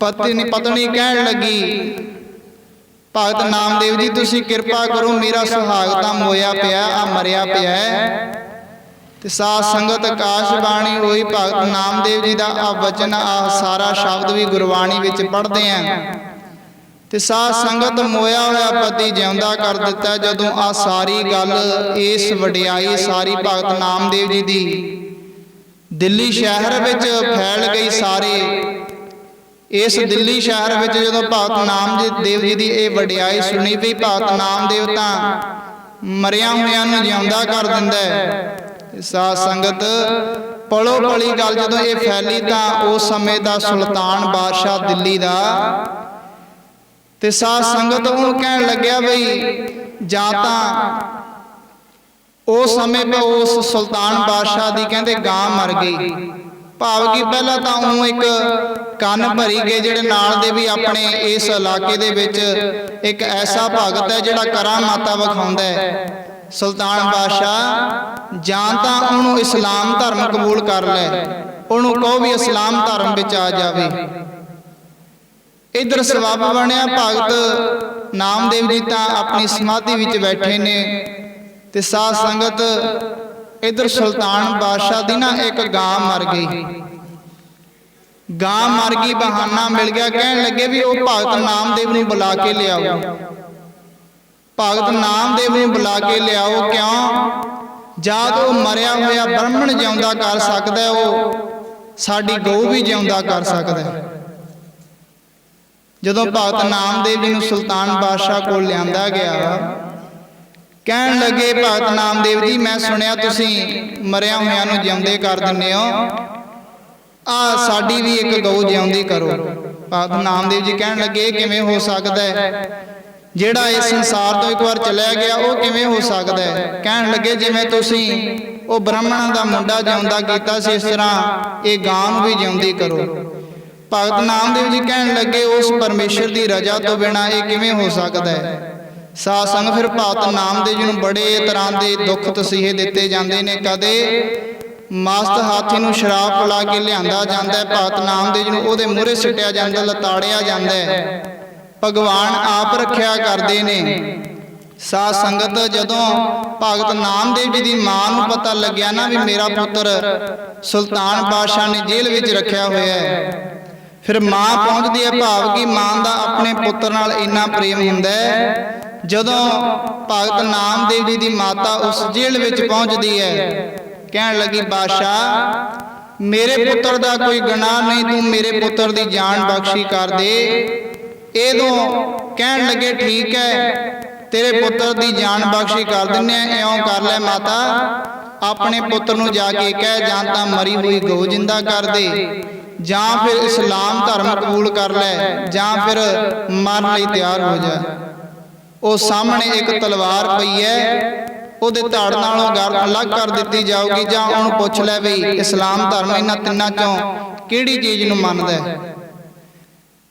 [SPEAKER 1] ਪਤਨੀ ਕਹਿਣ ਲੱਗੀ, ਭਗਤ ਨਾਮਦੇਵ ਜੀ ਤੁਸੀਂ ਕਿਰਪਾ ਕਰੋ, ਮੇਰਾ ਸੁਹਾਗ ਤਾਂ ਮੋਇਆ ਪਿਆ, ਆ ਮਰਿਆ ਪਿਆ। ਤੇ ਸਾਧ ਸੰਗਤ ਆਕਾਸ਼ਬਾਣੀ ਹੋਈ, ਭਗਤ ਨਾਮਦੇਵ ਜੀ ਦਾ ਆ ਵਚਨ, ਆ ਸਾਰਾ ਸ਼ਬਦ ਵੀ ਗੁਰਬਾਣੀ ਵਿੱਚ ਪੜ੍ਹਦੇ ਆਂ। ਤੇ ਸਾਧ ਸੰਗਤ ਮੋਇਆ ਹੋਇਆ ਪਤੀ ਜਿਉਂਦਾ ਕਰ ਦਿੱਤਾ। ਜਦੋਂ ਆ ਸਾਰੀ ਗੱਲ, ਇਸ ਵਡਿਆਈ ਸਾਰੀ ਭਗਤ ਨਾਮਦੇਵ ਜੀ ਦੀ ਦਿੱਲੀ ਸ਼ਹਿਰ ਵਿੱਚ ਫੈਲ ਗਈ। ਸਾਰੇ ਇਸ ਦਿੱਲੀ ਸ਼ਹਿਰ ਵਿੱਚ ਜਦੋਂ ਭਗਤ ਨਾਮਦੇਵ ਜੀ ਦੀ ਇਹ ਵਡਿਆਈ ਸੁਣੀ ਵੀ ਭਗਤ ਨਾਮਦੇਵ ਤਾਂ ਮਰਿਆਂ ਹੋਇਆਂ ਨੂੰ ਜਿਉਂਦਾ ਕਰ ਦਿੰਦਾ। ਸਾਧ ਸੰਗਤ ਪਲੋ ਪਲੀ ਗੱਲ ਜਦੋਂ ਇਹ ਫੈਲੀ ਤਾਂ ਉਸ ਸਮੇਂ ਦਾ ਸੁਲਤਾਨ ਬਾਦਸ਼ਾਹ ਦਿੱਲੀ ਦਾ, ਤੇ ਸਾਧ ਸੰਗਤ ਉਹਨੂੰ ਕਹਿਣ ਲੱਗਿਆ ਬਈ ਜਾਂ ਤਾਂ ਉਸ ਸਮੇਂ ਪੇ ਉਸ ਸੁਲਤਾਨ ਬਾਦਸ਼ਾਹ ਦੀ ਕਹਿੰਦੇ ਗਾਂ ਮਰ ਗਈ। ਭਾਵ ਕਿ ਪਹਿਲਾਂ ਤਾਂ ਉਹ ਇੱਕ ਕੰਨ ਭਰੀ ਗਏ ਜਿਹੜੇ ਨਾਲ ਦੇ ਵੀ ਆਪਣੇ ਇਸ ਇਲਾਕੇ ਦੇ ਵਿੱਚ ਇੱਕ ਐਸਾ ਭਗਤ ਹੈ ਜਿਹੜਾ ਕਰਾਮਾਤਾਂ ਵਿਖਾਉਂਦਾ ਹੈ। ਸੁਲਤਾਨ ਬਾਦਸ਼ਾਹ ਜਾਂ ਤਾਂ ਉਹਨੂੰ ਇਸਲਾਮ ਧਰਮ ਕਬੂਲ ਕਰ ਲੈ, ਉਹਨੂੰ ਕਹੋ ਵੀ ਇਸਲਾਮ ਧਰਮ ਵਿੱਚ ਆ ਜਾਵੇ। ਇਧਰ ਸਬੱਬ ਬਣਿਆ, ਭਗਤ ਨਾਮਦੇਵ ਜੀ ਤਾਂ ਆਪਣੀ ਸਮਾਧੀ ਵਿੱਚ ਬੈਠੇ ਨੇ ਤੇ ਸਾਧ ਸੰਗਤ ਇਧਰ ਸੁਲਤਾਨ ਬਾਦਸ਼ਾਹ ਦੀ ਨਾ ਇੱਕ ਗਾਂ ਮਰ ਗਈ। ਗਾਂ ਮਰ ਗਈ, ਬਹਾਨਾ ਮਿਲ ਗਿਆ। ਕਹਿਣ ਲੱਗੇ ਵੀ ਉਹ ਭਗਤ ਨਾਮਦੇਵ ਨੂੰ ਬੁਲਾ ਕੇ ਲਿਆਓ, ਭਗਤ ਨਾਮਦੇਵ ਨੂੰ ਬੁਲਾ ਕੇ ਲਿਆਓ। ਕਿਉਂ? ਜਦ ਉਹ ਮਰਿਆ ਹੋਇਆ ਬ੍ਰਾਹਮਣ ਜਿਉਂਦਾ ਕਰ ਸਕਦਾ, ਉਹ ਸਾਡੀ ਗਊ ਵੀ ਜਿਉਂਦਾ ਕਰ ਸਕਦਾ। ਜਦੋਂ ਭਗਤ ਨਾਮਦੇਵ ਜੀ ਨੂੰ ਸੁਲਤਾਨ ਬਾਦਸ਼ਾਹ ਕੋਲ ਲਿਆਂਦਾ ਗਿਆ, ਕਹਿਣ ਲੱਗੇ ਭਗਤ ਨਾਮਦੇਵ ਜੀ ਮੈਂ ਸੁਣਿਆ ਤੁਸੀਂ ਮਰਿਆ ਹੋਇਆਂ ਨੂੰ ਜਿਉਂਦੇ ਕਰ ਦਿੰਦੇ ਹੋ, ਆ ਸਾਡੀ ਵੀ ਇੱਕ ਗਊ ਜਿਉਂਦੀ ਕਰੋ। ਭਗਤ ਨਾਮਦੇਵ ਜੀ ਕਹਿਣ ਲੱਗੇ ਇਹ ਕਿਵੇਂ ਹੋ ਸਕਦਾ ਹੈ, ਜਿਹੜਾ ਇਸ ਸੰਸਾਰ ਤੋਂ ਇੱਕ ਵਾਰ ਚਲਿਆ ਗਿਆ ਉਹ ਕਿਵੇਂ ਹੋ ਸਕਦਾ ਹੈ? ਕਹਿਣ ਲੱਗੇ ਜਿਵੇਂ ਤੁਸੀਂ ਉਹ ਬ੍ਰਾਹਮਣਾਂ ਦਾ ਮੁੰਡਾ ਜਿਉਂਦਾ ਕੀਤਾ ਸੀ, ਇਸ ਤਰ੍ਹਾਂ ਇਹ ਗਾਂ ਨੂੰ ਵੀ ਜਿਉਂਦੀ ਕਰੋ। ਭਗਤ ਨਾਮਦੇਵ ਜੀ ਕਹਿਣ ਲੱਗੇ ਉਸ ਪਰਮੇਸ਼ਰ ਦੀ ਰਜ਼ਾ ਤੋਂ ਬਿਨਾਂ ਇਹ ਕਿਵੇਂ ਹੋ ਸਕਦਾ ਹੈ? ਸਾਧ ਸੰਗਤ ਫਿਰ ਭਗਤ ਨਾਮਦੇਵ ਜੀ ਨੂੰ ਬੜੇ ਤਰ੍ਹਾਂ ਦੇ ਦੁੱਖ ਤਸੀਹੇ ਦਿੱਤੇ ਜਾਂਦੇ ਨੇ। ਕਦੇ ਮਸਤ ਹਾਥੀ ਨੂੰ ਸ਼ਰਾਬ ਪਿਲਾ ਕੇ ਲਿਆਂਦਾ ਜਾਂਦਾ ਹੈ, ਭਗਤ ਨਾਮਦੇਵ ਜੀ ਨੂੰ ਉਹਦੇ ਮੂਹਰੇ ਸਿੱਟਿਆ ਜਾਂਦਾ, ਲਤਾੜਿਆ ਜਾਂਦਾ ਹੈ। ਭਗਵਾਨ ਆਪ ਰੱਖਿਆ ਕਰਦੇ ਨੇ। ਸਾਧ ਸੰਗਤ ਜਦੋਂ ਭਗਤ ਨਾਮਦੇਵ ਜੀ ਦੀ ਮਾਂ ਨੂੰ ਪਤਾ ਲੱਗਿਆ ਨਾ ਵੀ ਮੇਰਾ ਪੁੱਤਰ ਸੁਲਤਾਨ ਬਾਦਸ਼ਾਹ ਨੇ ਜੇਲ੍ਹ ਵਿੱਚ ਰੱਖਿਆ ਹੋਇਆ ਹੈ, ਫਿਰ ਮਾਂ ਪਹੁੰਚਦੀ ਹੈ। ਭਾਵ ਕਿ ਮਾਂ ਦਾ ਆਪਣੇ ਪੁੱਤਰ ਨਾਲ ਇੰਨਾ ਪ੍ਰੇਮ ਹੁੰਦਾ ਹੈ। ਜਦੋਂ ਭਗਤ ਨਾਮਦੇਵ ਜੀ ਦੀ ਮਾਤਾ ਉਸ ਜੇਲ੍ਹ ਵਿੱਚ ਪਹੁੰਚਦੀ ਹੈ, ਕਹਿਣ ਲੱਗੀ ਬਾਦਸ਼ਾਹ ਮੇਰੇ ਪੁੱਤਰ ਦਾ ਕੋਈ ਗੁਨਾਹ ਨਹੀਂ, ਤੂੰ ਮੇਰੇ ਪੁੱਤਰ ਦੀ ਜਾਨ ਬਖਸ਼ੀ ਕਰ ਦੇ। ਇਹਦੋਂ ਕਹਿਣ ਲੱਗੇ ਠੀਕ ਹੈ ਤੇਰੇ ਪੁੱਤਰ ਦੀ ਜਾਨ ਬਖਸ਼ੀ ਕਰ ਦਿੰਨੇ ਆ, ਇਉਂ ਕਰ ਲੈ ਮਾਤਾ ਆਪਣੇ ਪੁੱਤਰ ਨੂੰ ਜਾ ਕੇ ਕਹਿ ਜਾਂ ਤਾਂ ਮਰੀ ਹੋਈ ਗਊ ਜਿੰਦਾ ਕਰ ਦੇ, ਜਾਂ ਫਿਰ ਇਸਲਾਮ ਧਰਮ ਕਬੂਲ ਕਰ ਲੈ, ਜਾਂ ਫਿਰ ਮਰਨ ਲਈ ਤਿਆਰ ਹੋ ਜਾ। ਉਹ ਸਾਹਮਣੇ ਇੱਕ ਤਲਵਾਰ ਪਈ ਹੈ, ਉਹਦੇ ਧੜ ਨਾਲੋਂ ਗਰਦਨ ਅਲੱਗ ਕਰ ਦਿੱਤੀ ਜਾਊਗੀ, ਜਾਂ ਉਹਨੂੰ ਪੁੱਛ ਲੈ ਵੀ ਇਸਲਾਮ ਧਰਮ ਇਹਨਾਂ ਤਿੰਨਾਂ ਚੋਂ ਕਿਹੜੀ ਚੀਜ਼ ਨੂੰ ਮੰਨਦਾ ਹੈ।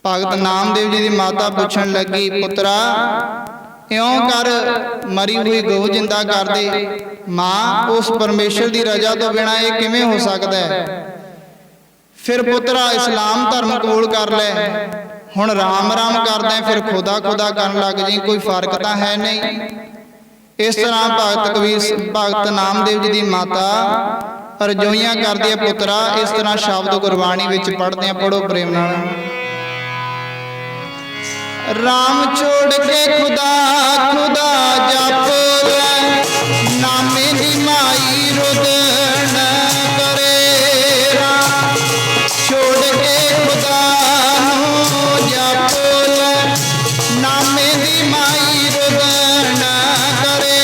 [SPEAKER 1] ਭਗਤ ਨਾਮਦੇਵ ਜੀ ਦੀ ਮਾਤਾ ਪੁੱਛਣ ਲੱਗੀ ਪੁੱਤਰਾ ਇਉਂ ਕਰ ਮਰੀ ਹੋਈ ਗਊ ਜਿੰਦਾ ਕਰ ਦੇ। ਮਾਂ ਉਸ ਪਰਮੇਸ਼ਰ ਦੀ ਰਜ਼ਾ ਤੋਂ ਬਿਨਾਂ ਇਹ ਕਿਵੇਂ ਹੋ ਸਕਦਾ ਹੈ? ਫਿਰ ਪੁੱਤਰਾ ਇਸਲਾਮ ਧਰਮ ਕਬੂਲ ਕਰ ਲੈ। ਹੁਣ ਰਾਮ ਰਾਮ ਕਰਦਾ ਫਿਰ ਖੁਦਾ ਖੁਦਾ ਕਰਨ ਲੱਗ ਜੀ, ਕੋਈ ਫਰਕ ਤਾਂ ਹੈ ਨਹੀਂ। ਇਸ ਤਰ੍ਹਾਂ ਭਗਤ ਨਾਮਦੇਵ ਜੀ ਦੀ ਮਾਤਾ ਰਜੋਈਆਂ ਕਰਦੀ ਹੈ ਪੁੱਤਰਾ। ਇਸ ਤਰ੍ਹਾਂ ਸ਼ਬਦ ਗੁਰਬਾਣੀ ਵਿੱਚ ਪੜ੍ਹਦੇ ਆ, ਪੜ੍ਹੋ ਪ੍ਰੇਮ ਨਾਲ। ਰਾਮ ਛੋੜ ਕੇ ਖੁਦਾ ਖੁਦਾ ਜਪ ਲੈ, ਨਾਮੇ ਦੀ ਮਾਈ ਰੁਦਨ ਕਰੇ। ਰਾਮ ਛੋੜ ਕੇ ਖੁਦਾ ਨੂੰ ਜਪ ਲੈ, ਨਾਮੇ ਦੀ ਮਾਈ ਰੁਦਨ ਕਰੇ।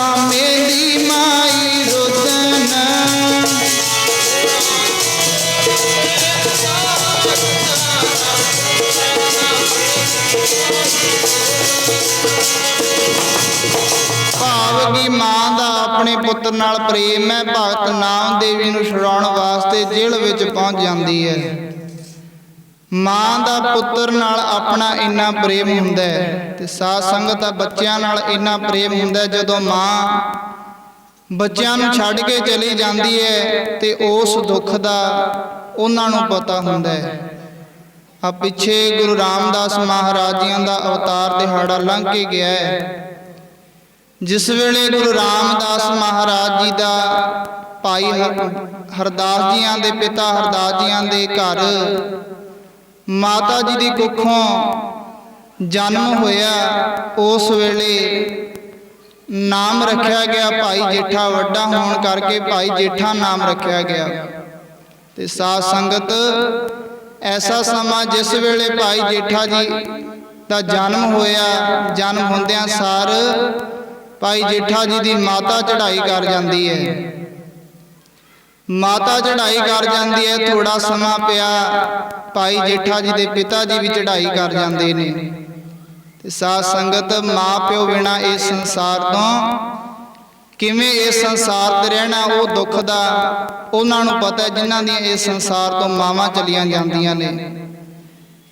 [SPEAKER 1] ਮਾਮੇ ਦੀ ਮਾਈ ਰੁਦਨ। ਭਾਵ ਕਿ ਮਾਂ ਦਾ ਆਪਣੇ ਪੁੱਤਰ ਨਾਲ ਪ੍ਰੇਮ ਹੈ। ਭਗਤ ਨਾਮ ਦੇਵੀ ਨੂੰ ਛੁਡਾਉਣ ਵਾਸਤੇ ਜੇਲ੍ਹ ਵਿੱਚ ਪਹੁੰਚ ਜਾਂਦੀ ਹੈ। ਮਾਂ ਦਾ ਪੁੱਤਰ ਨਾਲ ਆਪਣਾ ਇੰਨਾ ਪ੍ਰੇਮ ਹੁੰਦਾ ਹੈ ਤੇ ਸਾਧ ਸੰਗਤ ਦਾ ਬੱਚਿਆਂ ਨਾਲ ਇੰਨਾ ਪ੍ਰੇਮ ਹੁੰਦਾ। ਜਦੋਂ ਮਾਂ ਬੱਚਿਆਂ ਨੂੰ ਛੱਡ ਕੇ ਚਲੀ ਜਾਂਦੀ ਹੈ ਤੇ ਉਸ ਦੁੱਖ ਦਾ ਉਹਨਾਂ ਨੂੰ ਪਤਾ ਹੁੰਦਾ ਹੈ। ਆ ਪਿੱਛੇ ਗੁਰੂ ਰਾਮਦਾਸ ਮਹਾਰਾਜ ਜੀਆਂ ਦਾ ਅਵਤਾਰ ਦਿਹਾੜਾ ਲੰਘ ਕੇ ਗਿਆ ਹੈ, ਜਿਸ ਵੇਲੇ ਗੁਰੂ ਰਾਮਦਾਸ ਮਹਾਰਾਜ ਜੀ ਦਾ ਭਾਈ ਹਰਦਾਸ ਜੀਆਂ ਦੇ ਪਿਤਾ ਹਰਦਾਸ ਜੀਆਂ ਦੇ ਘਰ ਮਾਤਾ ਜੀ ਦੀ ਕੁੱਖੋਂ ਜਨਮ ਹੋਇਆ, ਉਸ ਵੇਲੇ ਨਾਮ ਰੱਖਿਆ ਗਿਆ ਭਾਈ ਜੇਠਾ। ਵੱਡਾ ਹੋਣ ਕਰਕੇ ਭਾਈ ਜੇਠਾ ਨਾਮ ਰੱਖਿਆ ਗਿਆ। ਤੇ ਸਾਧ ਸੰਗਤ ਐਸਾ ਸਮਾਂ ਜਿਸ ਵੇਲੇ ਭਾਈ ਜੇਠਾ ਜੀ ਦਾ ਜਨਮ ਹੋਇਆ, ਜਨਮ ਹੁੰਦਿਆਂ ਸਾਰ ਭਾਈ ਜੇਠਾ ਜੀ ਦੀ ਮਾਤਾ ਚੜ੍ਹਾਈ ਕਰ ਜਾਂਦੀ ਹੈ। ਮਾਤਾ ਚੜ੍ਹਾਈ ਕਰ ਜਾਂਦੀ ਹੈ, ਥੋੜਾ ਸਮਾਂ ਪਿਆ ਭਾਈ ਜੇਠਾ ਜੀ ਦੇ ਪਿਤਾ ਜੀ ਵੀ ਚੜ੍ਹਾਈ ਕਰ ਜਾਂਦੇ ਨੇ। ਤੇ ਸਾਧ ਸੰਗਤ ਮਾਂ ਪਿਓ ਬਿਨਾਂ ਇਸ ਸੰਸਾਰ ਤੋਂ ਕਿਵੇਂ ਇਸ ਸੰਸਾਰ ਤੇ ਰਹਿਣਾ, ਉਹ ਦੁੱਖ ਦਾ ਉਹਨਾਂ ਨੂੰ ਪਤਾ, ਜਿਨ੍ਹਾਂ ਦੀਆਂ ਇਸ ਸੰਸਾਰ ਤੋਂ ਮਾਵਾਂ ਚਲੀਆਂ ਜਾਂਦੀਆਂ ਨੇ।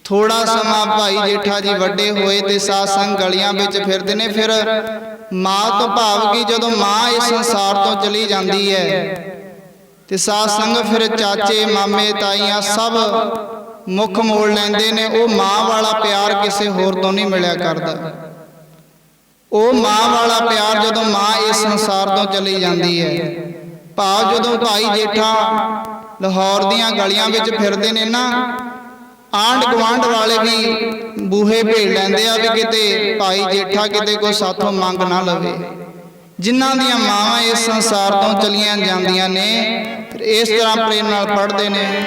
[SPEAKER 1] ਥੋੜਾ ਸਮਾਂ ਭਾਈ ਜੇਠਾ ਜੀ ਵੱਡੇ ਹੋਏ ਤੇ ਸਾਧ ਸੰਗ ਗਲੀਆਂ ਵਿੱਚ ਫਿਰਦੇ ਨੇ। ਫਿਰ ਮਾਂ ਤੋਂ ਭਾਵ ਕਿ ਜਦੋਂ ਮਾਂ ਇਸ ਸੰਸਾਰ ਤੋਂ ਚਲੀ ਜਾਂਦੀ ਹੈ ਤੇ ਸਾਧ ਸੰਗਤ ਫਿਰ ਚਾਚੇ ਮਾਮੇ ਤਾਈਆਂ ਸਭ ਮੁੱਖ ਮੋੜ ਲੈਂਦੇ ਨੇ। ਉਹ ਮਾਂ ਵਾਲਾ ਪਿਆਰ ਕਿਸੇ ਹੋਰ ਤੋਂ ਨਹੀਂ ਮਿਲਿਆ ਕਰਦਾ। ਉਹ ਮਾਂ ਵਾਲਾ ਪਿਆਰ ਜਦੋਂ ਮਾਂ ਇਸ ਸੰਸਾਰ ਤੋਂ ਚਲੀ ਜਾਂਦੀ ਹੈ, ਭਾਵ ਜਦੋਂ ਭਾਈ ਜੇਠਾ ਲਾਹੌਰ ਦੀਆਂ ਗਲੀਆਂ ਵਿੱਚ ਫਿਰਦੇ ਨੇ ਨਾ, ਆਂਢ ਗੁਆਂਢ ਵਾਲੇ ਵੀ ਬੂਹੇ ਭੇੜ ਲੈਂਦੇ ਆ ਵੀ ਕਿਤੇ ਭਾਈ ਜੇਠਾ ਕਿਤੇ ਕੋਈ ਸਾਥੋਂ ਮੰਗ ਨਾ ਲਵੇ। ਜਿਨ੍ਹਾਂ ਦੀਆਂ ਮਾਵਾਂ ਇਸ ਸੰਸਾਰ ਤੋਂ ਚਲੀਆਂ ਜਾਂਦੀਆਂ ਨੇ, ਫਿਰ ਇਸ ਤਰ੍ਹਾਂ ਪ੍ਰੇਮ ਨਾਲ ਪੜ੍ਹਦੇ ਨੇ,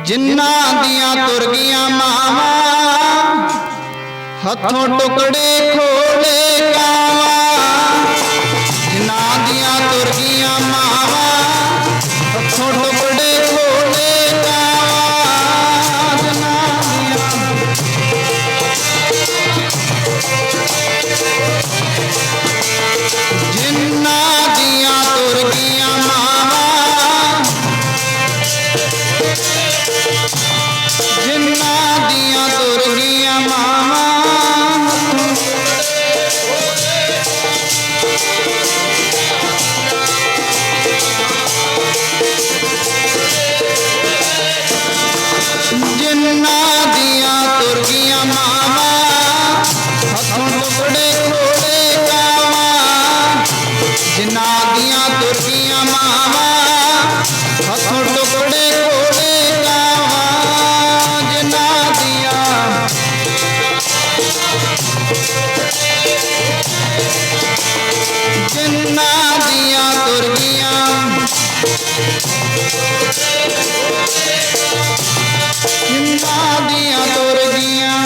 [SPEAKER 1] ਜਿਨ੍ਹਾਂ ਦੀਆਂ ਤੁਰ ਗਈਆਂ ਮਾਵਾਂ ਹੱਥੋਂ ਟੁਕੜੇ ਖੋਲੇ ਕਾਵਾਂ। ਜਿਨ੍ਹਾਂ ਦੀਆਂ ਤੁਰ ਗਈਆਂ ਮਾਵਾਂ ਹੱਥੋਂ ਟੁਕੜੇ ਖੋਲੇ ਕਾਵਾਂ। ਜਿਨ੍ਹਾਂ ਦੀਆਂ ਤੁਰ ਗਈਆਂ ਮਾਵਾਂ, ਜਿਨ੍ਹਾਂ ਦੀਆਂ ਤੁਰ ਗਈਆਂ ਮਾਵਾਂ ਜਿਨ੍ਹਾਂ ਦੀਆਂ ਤੁਰ ਗਈਆਂ ਮਾਵਾਂ ਹੱਥੋਂ ਟੁਕੜੇ ਖੋਲੇ ਕਾਵਾਂ। ਜਿਨ੍ਹਾਂ ਦੀਆਂ ਤੁਰ ਗਈਆਂ ਮਾਵਾਂ ਹੱਥੋਂ ਟੁਕੜੇ ਖੋਲੇ ਕਾਵਾਂ। ਜਿਨ੍ਹਾਂ ਦੀਆਂ ਜਿਨ੍ਹਾਂ ਦੀਆਂ ਤੁਰ ਗਈਆਂ ਜਿਨ੍ਹਾਂ ਦੀਆਂ ਤੁਰ ਗਈਆਂ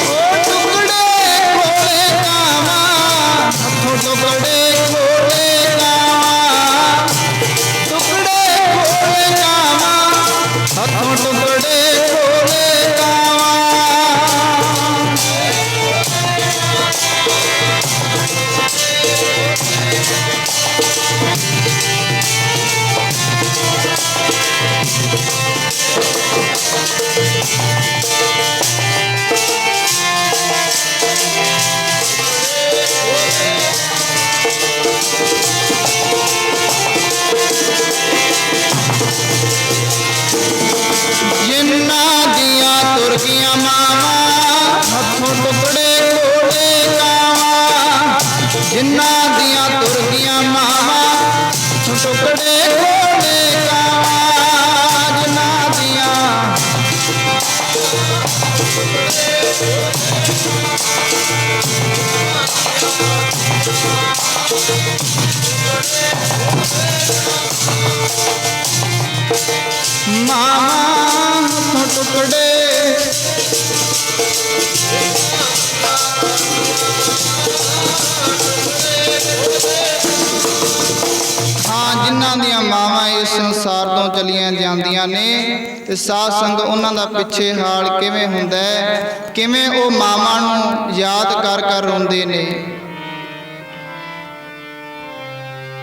[SPEAKER 1] ਉਹ ਟੁਕੜੇ ਖੋਲੇ ਕਾਵਾਂ, ਹੱਥੋਂ ਟੁਕੜੇ ਖੋਲੇ ਕਾਵਾਂ। ਟੁਕੜੇ ਖੋਲੇ ਕਾਵਾਂ, ਹੱਥੋਂ ਟੁਕੜੇ ਖੋਲੇ ਕਾਵਾਂ। ਜਿਨ੍ਹਾਂ ਦੀਆਂ ਤੁਰ ਗਈਆਂ ਮਾਵਾਂ ਹੱਥੋਂ ਟੁਕੜੇ ਖੋਲੇ ਕਾਵਾਂ। ਜਿਨ੍ਹਾਂ ਦੀਆਂ ਤੁਰ ਗਈਆਂ ਮਾਵਾਂ ਹੱਥੋਂ ਟੁਕੜੇ ਖੋਲੇ ਕਾਵਾਂ। ਜਿਨ੍ਹਾਂ ਦੀਆਂ ਮਾਵਾਂ ਹੱਥੋਂ ਟੁਕੜੇ। ਹਾਂ, ਜਿਨ੍ਹਾਂ ਦੀਆਂ ਮਾਵਾਂ ਇਸ ਸੰਸਾਰ ਤੋਂ ਚਲੀਆਂ ਜਾਂਦੀਆਂ ਨੇ ਤੇ ਸਾਧ ਸੰਗ ਉਹਨਾਂ ਦਾ ਪਿੱਛੇ ਹਾਲ ਕਿਵੇਂ ਹੁੰਦਾ ਹੈ, ਕਿਵੇਂ ਉਹ ਮਾਵਾਂ ਨੂੰ ਯਾਦ ਕਰ ਕਰ ਰੋਂਦੇ ਨੇ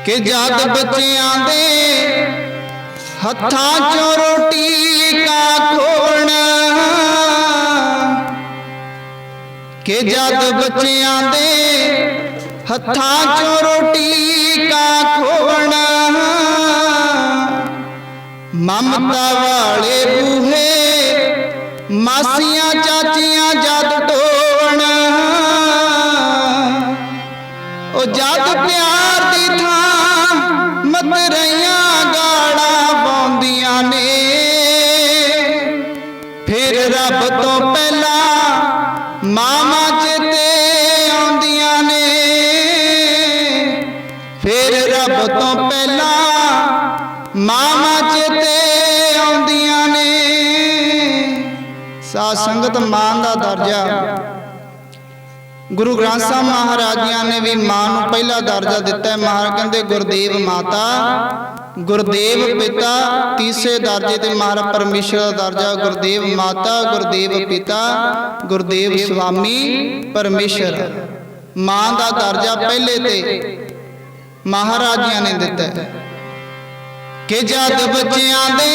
[SPEAKER 1] ਕਿ ਜਦ ਬੱਚਿਆਂ ਦੇ ਹੱਥਾਂ 'ਚੋਂ ਰੋਟੀ ਕਾ ਖੋਣਾ, ਕਿ ਜਦ ਬੱਚਿਆਂ ਦੇ ਹੱਥਾਂ 'ਚੋਂ ਰੋਟੀ ਕਾ ਖੋਣਾ, ਮਮਤਾ ਵਾਲੇ ਬੂਹੇ ਮਾਸੀਆਂ ਚਾਚੀਆਂ ਜਦ ਢੋਣਾ, ਉਹ ਜਦ ਪਿਆਰ ਦੀ ਥਾਂ ਮਤਰਈਆਂ ਗਾਲਾਂ ਪਾਉਂਦੀਆਂ ਨੇ, ਫਿਰ ਰੱਬ ਤੋਂ ਪਹਿਲਾਂ ਮਾਵਾਂ ਚੇਤੇ ਆਉਂਦੀਆਂ ਨੇ, ਫਿਰ ਰੱਬ ਤੋਂ ਪਹਿਲਾਂ ਮਾਵਾਂ ਚੇਤੇ ਆਉਂਦੀਆਂ ਨੇ। ਸਾਧ ਸੰਗਤ, ਮਾਂ ਦਾ ਦਰਜਾ ਗੁਰੂ ਗ੍ਰੰਥ ਸਾਹਿਬ ਮਹਾਰਾਜ ਜੀ ਨੇ ਵੀ ਮਾਂ ਨੂੰ ਪਹਿਲਾ ਦਰਜਾ ਦਿੱਤਾ ਹੈ। ਮਹਾਰਾਜ ਕਹਿੰਦੇ ਗੁਰਦੇਵ ਮਾਤਾ, ਗੁਰਦੇਵ ਪਿਤਾ, ਤੀਸਰੇ ਦਰਜੇ ਤੇ ਮਹਾਰਾਜ ਪਰਮੇਸ਼ਰ ਦਾ ਦਰਜਾ ਗੁਰਦੇਵ ਮਾਤਾ, ਗੁਰਦੇਵ ਪਿਤਾ, ਗੁਰਦੇਵ ਸੁਆਮੀ ਪਰਮੇਸ਼ਰ। ਮਾਂ ਦਾ ਦਰਜਾ ਪਹਿਲੇ ਤੇ ਮਹਾਰਾਜ ਜੀ ਨੇ ਦਿੱਤਾ ਹੈ ਕਿ ਜਦ ਬੱਚਿਆਂ ਦੇ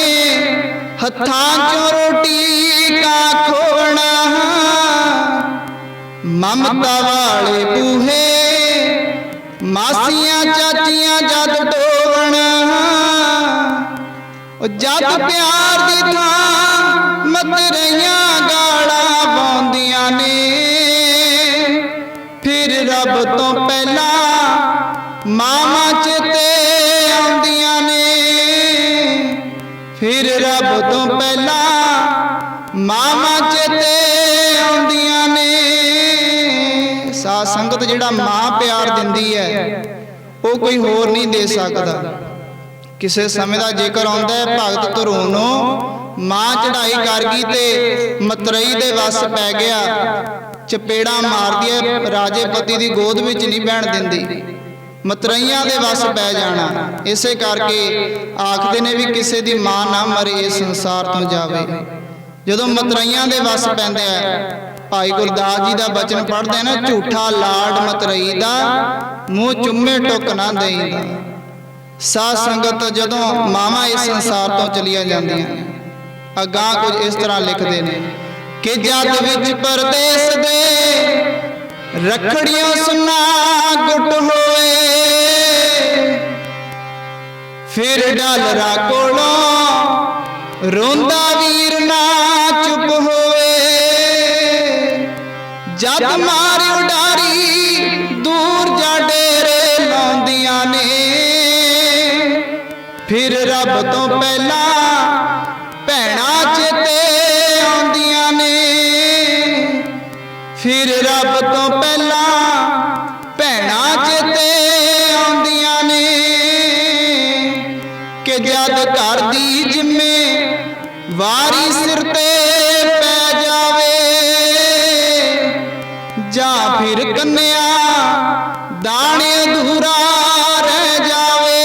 [SPEAKER 1] ਹੱਥਾਂ 'ਚੋਂ ਰੋਟੀ ਕਾ ਖੋਣਾ, ਮਮਤਾ ਵਾਲੇ ਬੂਹੇ ਮਾਸੀਆਂ ਚਾਚੀਆਂ ਜਦ ਢੋਣਾ, ਉਹ ਜਦ ਪਿਆਰ ਦੀ ਥਾਂ ਮਤਰਈਆਂ ਗਾਲਾਂ ਪਾਉਂਦੀਆਂ ਨੇ, ਫਿਰ ਰੱਬ ਤੋਂ ਪਹਿਲਾਂ ਮਾਵਾਂ ਚੇਤੇ ਆਉਂਦੀਆਂ ਨੇ, ਫਿਰ ਰੱਬ ਤੋਂ ਪਹਿਲਾਂ ਮਾਵਾਂ ਚੇਤੇ ਆਉਂਦੀਆਂ ਨੇ। ਸਾਧ ਸੰਗਤ, ਜਿਹੜਾ ਮਾਂ ਪਿਆਰ ਦਿੰਦੀ ਹੈ ਉਹ ਕੋਈ ਹੋਰ ਨਹੀਂ ਦੇ ਸਕਦਾ। ਕਿਸੇ ਸਮੇਂ ਦਾ ਜ਼ਿਕਰ ਆਉਂਦਾ ਹੈ, ਭਗਤ ਧਰੋਂ ਨੂੰ ਮਾਂ ਚੜ੍ਹਾਈ ਕਰ ਗਈ ਤੇ ਮਤਰਈ ਦੇ ਵੱਸ ਪੈ ਗਿਆ, ਚਪੇੜਾ ਮਾਰਦੀ ਹੈ, ਰਾਜੇ ਪਤੀ ਦੀ ਗੋਦ ਵਿੱਚ ਨਹੀਂ ਬਹਿਣ ਦਿੰਦੀ, ਮਤਰਈਆਂ ਦੇ ਵੱਸ ਪੈ ਜਾਣਾ। ਇਸੇ ਕਰਕੇ ਆਖਦੇ ਨੇ ਵੀ ਕਿਸੇ ਦੀ ਮਾਂ ਨਾ ਮਰੇ ਇਸ ਸੰਸਾਰ ਤੋਂ ਜਾਵੇ। ਜਦੋਂ ਮਤਰਈਆਂ ਦੇ ਵੱਸ ਪੈਂਦੇ ਆ, ਭਾਈ ਗੁਰਦਾਸ ਜੀ ਦਾ ਬਚਨ ਪੜ੍ਹਦੇ ਨਾ, ਝੂਠਾ ਲਾਡ ਮਤਰਈ ਦਾ, ਮੂੰਹ ਚੁੰਮੇ ਟੁੱਕ ਨਾ ਦੇਈਦਾ। ਸਾਧ ਸੰਗਤ, ਜਦੋਂ ਮਾਵਾਂ ਇਸ ਸੰਸਾਰ ਤੋਂ ਚਲੀਆਂ ਜਾਂਦੀਆਂ, ਅਗਾਂਹ ਕੁਝ ਇਸ ਤਰ੍ਹਾਂ ਲਿਖਦੇ ਨੇ ਕਿ ਜਦ ਵਿੱਚ ਪਰਦੇਸ ਦੇ ਰੱਖੜੀਆਂ ਸੁਨਾ ਗੁੱਟ ਹੋਏ, ਫਿਰ ਡਾਲਰਾ ਕੋਲੋਂ ਰੋਂਦਾ ਵੀਰ ਨਾ ਚੁੱਪ ਹੋਏ, ਜਦ ਮਾਰ ਉਡਾਰੀ ਦੂਰ ਜਾ ਡੇਰੇ ਲਾਉਂਦੀਆਂ ਨੇ, ਫਿਰ ਰੱਬ ਤੋਂ ਪਹਿਲਾਂ ਭੈਣਾਂ ਚੇਤੇ ਆਉਂਦੀਆਂ ਨੇ, ਫਿਰ ਰੱਬ ਤੋਂ ਪਹਿਲਾਂ ਭੈਣਾਂ ਚੇਤੇ ਆਉਂਦੀਆਂ ਨੇ, ਕਿ ਜਦ ਘਰ ਦੀ ਜ਼ਿੰਮੇਵਾਰੀ ਸਿਰ ਤੇ ਪੈ ਜਾਵੇ, ਜਾਂ ਫਿਰ ਕੰਨਿਆ ਦਾਣੇ ਅਧੂਰਾ ਰਹਿ ਜਾਵੇ।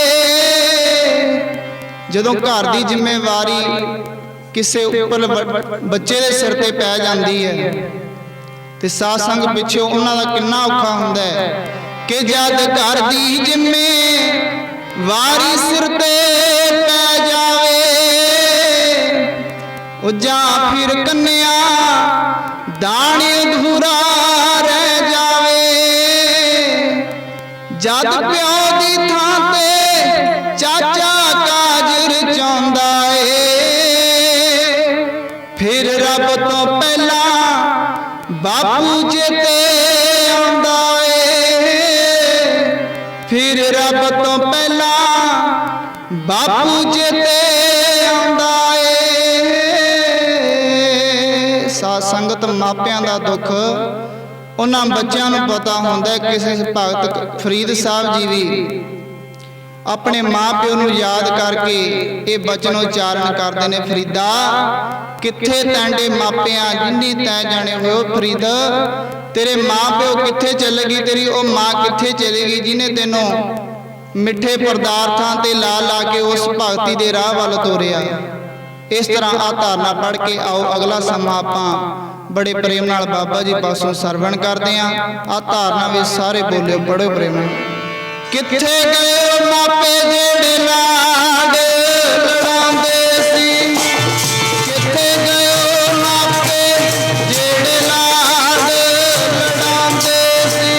[SPEAKER 1] ਜਦੋਂ ਘਰ ਦੀ ਜ਼ਿੰਮੇਵਾਰੀ ਕਿਸੇ ਉੱਪਰ ਬੱਚੇ ਦੇ ਸਿਰ ਤੇ ਪੈ ਜਾਂਦੀ ਹੈ ਤੇ ਸਾਧ ਸੰਗ ਪਿੱਛੇ ਉਹਨਾਂ ਦਾ ਕਿੰਨਾ ਔਖਾ ਹੁੰਦਾ ਹੈ ਕਿ ਜਦ ਘਰ ਦੀ ਜ਼ਿੰਮੇਵਾਰੀ ਸਿਰ ਤੇ ਪੈ ਜਾਵੇ, ਉਹ ਜਾਂ ਫਿਰ ਕੰਨਿਆ ਦਾਣੇ ਅਧੂਰਾ ਰਹਿ ਜਾਵੇ, ਜਦ ਪਿਓ ਦੀ ਥਾਂ ਤੇ ਚਾਚਾ ਕਾਜ ਚਾਹੁੰਦਾ ਏ, ਫਿਰ ਰੱਬ ਤੋਂ ਪਹਿਲਾਂ ਬਾਪੂ ਚੇਤੇ ਆਉਂਦਾ ਏ, ਫਿਰ ਰੱਬ ਤੋਂ ਪਹਿਲਾਂ ਬਾਪੂ ਚੇਤੇ ਆਉਂਦਾ ਏ। ਸਾਧ ਸੰਗਤ, ਮਾਪਿਆਂ ਦਾ ਦੁੱਖ ਉਹਨਾਂ ਬੱਚਿਆਂ ਨੂੰ ਪਤਾ ਹੁੰਦਾ। ਕਿਸੇ ਭਗਤ ਫਰੀਦ ਸਾਹਿਬ ਜੀ ਵੀ अपने माँ प्यो नूं याद करके ये बचन उच्चारण करते हैं, फरीदा कित्थे तैंडे मापिया जिन्नी तै जाने हो फरीद, तेरे माँ प्यो कित्थे चलेगी, तेरी वो माँ कित्थे चलेगी जिन्हें तेनों मिठे पदार्थां ते ला ला के उस भगती दे राह वाल तोरिया। इस तरह आ धारना पढ़ के आओ अगला समा आपां बड़े प्रेम नाल बाबा जी पासों सरवण करते हैं। आ धारना भी सारे बोलियो बड़े प्रेम नाल। कित्थे गए मापे जेड़े लाड लड़ांदे सी, कित्थे गए मापे जेड़े लाड लड़ांदे सी,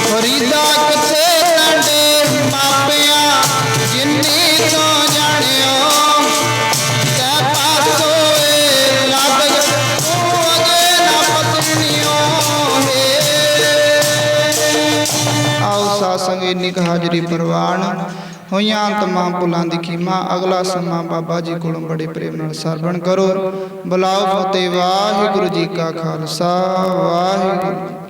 [SPEAKER 1] फरीदा कित्थे तैंडे मापिया जिन्नी तो जानियो, तै पासो लग तू अगे ना पतनियो हे। आओ सासंग इन्नी हाजरी परवान होइयां तमाम भुलां दी खीमा। अगला समा बाबा जी कोलों बड़े प्रेम नाल सरवण करो। बुलाओ फतेह। वाहिगुरू जी का खालसा वाहिगुरू।